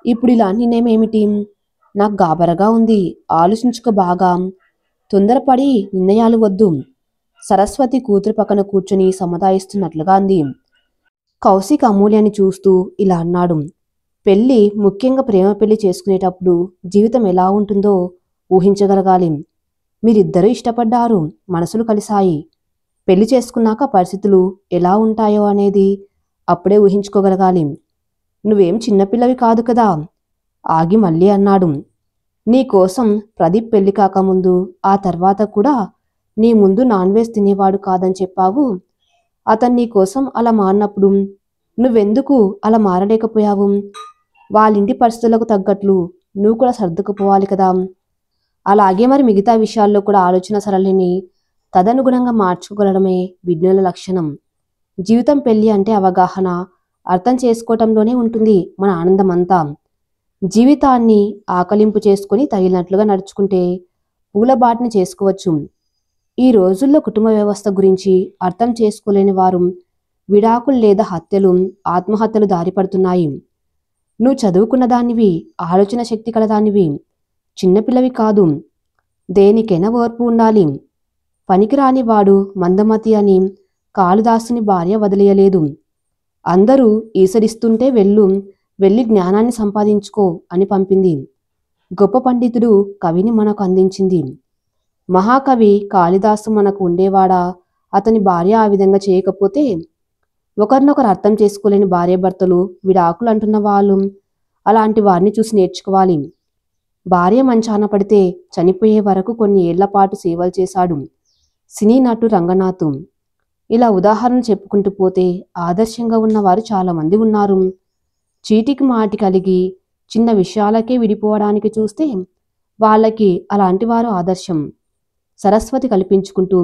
ఇప్పుడు ఇలా నిర్ణయమేమిటి? నాకు గాబరగా ఉంది, ఆలోచించుకో బాగా. తొందరపడి నిర్ణయాలు వద్దు. సరస్వతి కూతురు పక్కన కూర్చుని సముదాయిస్తున్నట్లుగా అంది. కౌశిక్ అమూల్యని చూస్తూ ఇలా అన్నాడు, పెళ్లి, ముఖ్యంగా ప్రేమ పెళ్లి చేసుకునేటప్పుడు జీవితం ఎలా ఉంటుందో ఊహించగలగాలి. మీరిద్దరూ ఇష్టపడ్డారు, మనసులు కలిశాయి. పెళ్లి చేసుకున్నాక పరిస్థితులు ఎలా ఉంటాయో అనేది అప్పుడే ఊహించుకోగలగాలి. నువ్వేం చిన్నపిల్లవి కాదు కదా. ఆగి మళ్ళీ అన్నాడు, నీకోసం ప్రదీప్ పెళ్లి కాకముందు ఆ తర్వాత కూడా నీ ముందు నాన్ వెజ్ తినేవాడు కాదని చెప్పావు. అతను నీ కోసం అలా మారినప్పుడు నువ్వెందుకు అలా మారలేకపోయావు? వాళ్ళింటి పరిస్థితులకు తగ్గట్లు నువ్వు కూడా సర్దుకుపోవాలి కదా. అలాగే మరి మిగతా విషయాల్లో కూడా ఆలోచన సరళిని తదనుగుణంగా మార్చుకోగలడమే విజ్ఞుల లక్షణం. జీవితం పెళ్లి అంటే అవగాహన, అర్థం చేసుకోవటంలోనే ఉంటుంది మన ఆనందమంతా. జీవితాన్ని ఆకలింపు చేసుకుని తగిలినట్లుగా నడుచుకుంటే పూలబాటిని చేసుకోవచ్చు. ఈ రోజుల్లో కుటుంబ వ్యవస్థ గురించి అర్థం చేసుకోలేని వారు విడాకులు లేదా హత్యలు, ఆత్మహత్యలు దారిపడుతున్నాయి. నువ్వు చదువుకున్న దానివి, ఆలోచన శక్తి కలదానివి, చిన్నపిల్లవి కాదు. దేనికైనా ఓర్పు ఉండాలి. పనికిరాని వాడు మందమతి అని కాళిదాసుని భార్య వదిలేయలేదు. అందరూ ఈసరిస్తుంటే వెళ్ళి జ్ఞానాన్ని సంపాదించుకో అని పంపింది. గొప్ప పండితుడు కవిని మనకు అందించింది. మహాకవి కాళిదాసు మనకు ఉండేవాడా? అతని భార్య ఆ విధంగా చేయకపోతే? ఒకరినొకరు అర్థం చేసుకోలేని భార్యాభర్తలు విడాకులు అంటున్న వాళ్ళు అలాంటి వారిని చూసి నేర్చుకోవాలి. భార్య మంచాన పడితే చనిపోయే వరకు కొన్ని ఏళ్ల పాటు సేవలు చేశాడు సినీ నటు రంగనాథ్. ఇలా ఉదాహరణలు చెప్పుకుంటూ పోతే ఆదర్శంగా ఉన్నవారు చాలామంది ఉన్నారు. చీటికి మాటి కలిగి చిన్న విషయాలకే విడిపోవడానికి చూస్తే వాళ్ళకి అలాంటి వారు ఆదర్శం. సరస్వతి కల్పించుకుంటూ,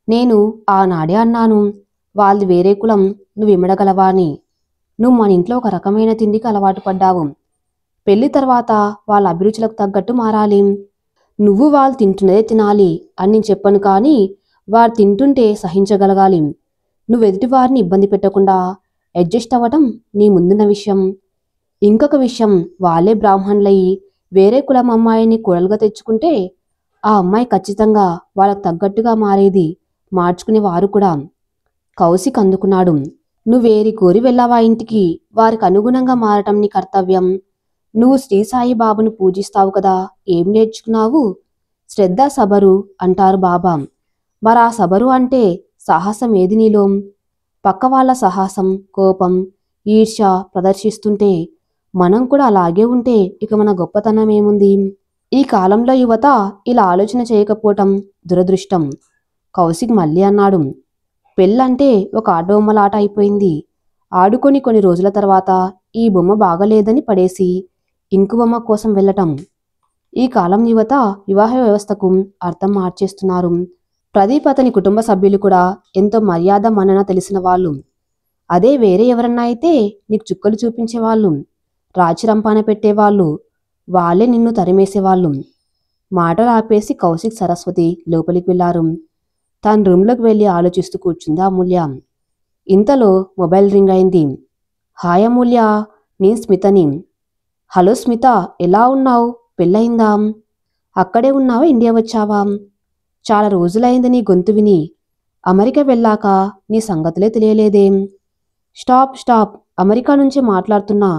నేను ఆనాడే అన్నాను, వాళ్ళది వేరే కులం, నువ్వు ఇమడగలవా అని. నువ్వు మన ఇంట్లో ఒక రకమైన తిండికి అలవాటు పడ్డావు. పెళ్లి తర్వాత వాళ్ళ అభిరుచులకు తగ్గట్టు మారాలి. నువ్వు వాళ్ళు తింటున్నదే తినాలి అని నేను చెప్పను, కానీ వారు తింటుంటే సహించగలగాలి. నువ్వు ఎదుటి వారిని ఇబ్బంది పెట్టకుండా అడ్జస్ట్ అవ్వటం నీ ముందున్న విషయం. ఇంకొక విషయం, వాళ్ళే బ్రాహ్మణులయ్యి వేరే కులం అమ్మాయిని కోడలుగా తెచ్చుకుంటే ఆ అమ్మాయి ఖచ్చితంగా వాళ్ళకు తగ్గట్టుగా మారేది, మార్చుకునేవారు కూడా. కౌశిక్ అందుకున్నాడు. నువ్వేరి కోరి వెళ్ళావా ఇంటికి, వారికి అనుగుణంగా మారటం నీ కర్తవ్యం. నువ్వు శ్రీ సాయి బాబాను పూజిస్తావు కదా, ఏం నేర్చుకున్నావు? శ్రద్ధ సబరు అంటారు బాబా. మరా సబరు అంటే సాహసం ఏది నీలో? పక్క వాళ్ళ సాహసం, కోపం, ఈర్ష్య ప్రదర్శిస్తుంటే మనం కూడా అలాగే ఉంటే ఇక మన గొప్పతనం ఏముంది? ఈ కాలంలో యువత ఇలా ఆలోచన చేయకపోవటం దురదృష్టం. కౌశిక్ మళ్ళీ అన్నాడు. పెళ్ళంటే ఒక ఆటబొమ్మలాట అయిపోయింది. ఆడుకొని కొన్ని రోజుల తర్వాత ఈ బొమ్మ బాగలేదని పడేసి ఇంకు బొమ్మ కోసం వెళ్ళటం. ఈ కాలం యువత వివాహ వ్యవస్థకు అర్థం మార్చేస్తున్నారు. ప్రదీప్ అతని కుటుంబ సభ్యులు కూడా ఎంతో మర్యాద మనన తెలిసిన వాళ్ళు. అదే వేరే ఎవరన్నా అయితే నీకు చుక్కలు చూపించేవాళ్ళు, రాచిరంపాన పెట్టేవాళ్ళు, వాళ్ళే నిన్ను తరిమేసేవాళ్ళు. మాటలు ఆపేసి కౌశిక్ సరస్వతి లోపలికి వెళ్లారు. తన రూమ్లోకి వెళ్ళి ఆలోచిస్తూ కూర్చుంది అమూల్య. ఇంతలో మొబైల్ రింగ్ అయింది. హాయ్ అమూల్య, నేను స్మితని. హలో స్మిత, ఎలా ఉన్నావు? పెళ్ళయిందా? అక్కడే ఉన్నావా, ఇండియా వచ్చావా? చాలా రోజులైంది నీ గొంతు విని. అమెరికా వెళ్ళాక నీ సంగతులే తెలియలేదేం? స్టాప్ స్టాప్, అమెరికా నుంచి మాట్లాడుతున్నా.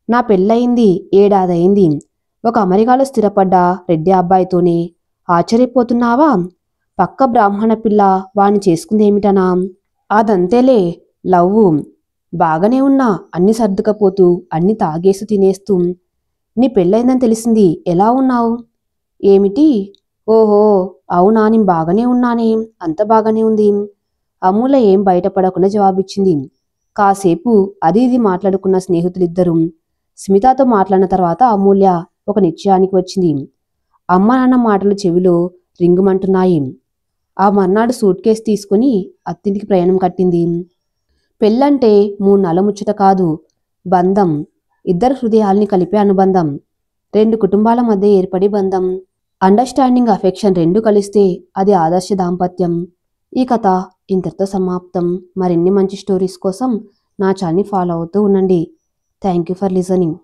నా పెళ్ళయింది 7 ఏడాదయింది. ఒక అమెరికాలో స్థిరపడ్డ రెడ్డి అబ్బాయితోనే. ఆశ్చర్యపోతున్నావా? పక్క బ్రాహ్మణ పిల్ల వాణ్ణి చేసుకుందేమిటనా? అదంతేలే, లవ్వు. బాగానే ఉన్నా, అన్ని సర్దుకపోతూ అన్ని తాగేస్తూ తినేస్తూ. నీ పెళ్ళైందని తెలిసింది, ఎలా ఉన్నావు? ఏమిటి? ఓహో అవునా, నేను బాగానే ఉన్నానే, అంత బాగానే ఉంది. అమూల ఏం బయటపడకుండా జవాబిచ్చింది. కాసేపు అది ఇది మాట్లాడుకున్న స్నేహితులిద్దరూ స్మితతో మాట్లాడిన తర్వాత అమూల్య ఒక నిశ్చయానికి వచ్చింది. అమ్మ నాన్న మాటలు చెవిలో రింగుమంటున్నాయి. ఆ మర్నాడు సూట్ కేసు తీసుకుని అత్తింటికి ప్రయాణం కట్టింది. పెళ్ళంటే 3 నెలల ముచ్చట కాదు, బంధం. ఇద్దరు హృదయాల్ని కలిపే అనుబంధం. 2 కుటుంబాల మధ్య ఏర్పడే బంధం. అండర్స్టాండింగ్, అఫెక్షన్ రెండూ కలిస్తే అది ఆదర్శ దాంపత్యం. ఈ కథ ఇంతటితో సమాప్తం. మరిన్ని మంచి స్టోరీస్ కోసం నా ఛానల్ని ఫాలో అవుతూ ఉండండి. Thank you for listening.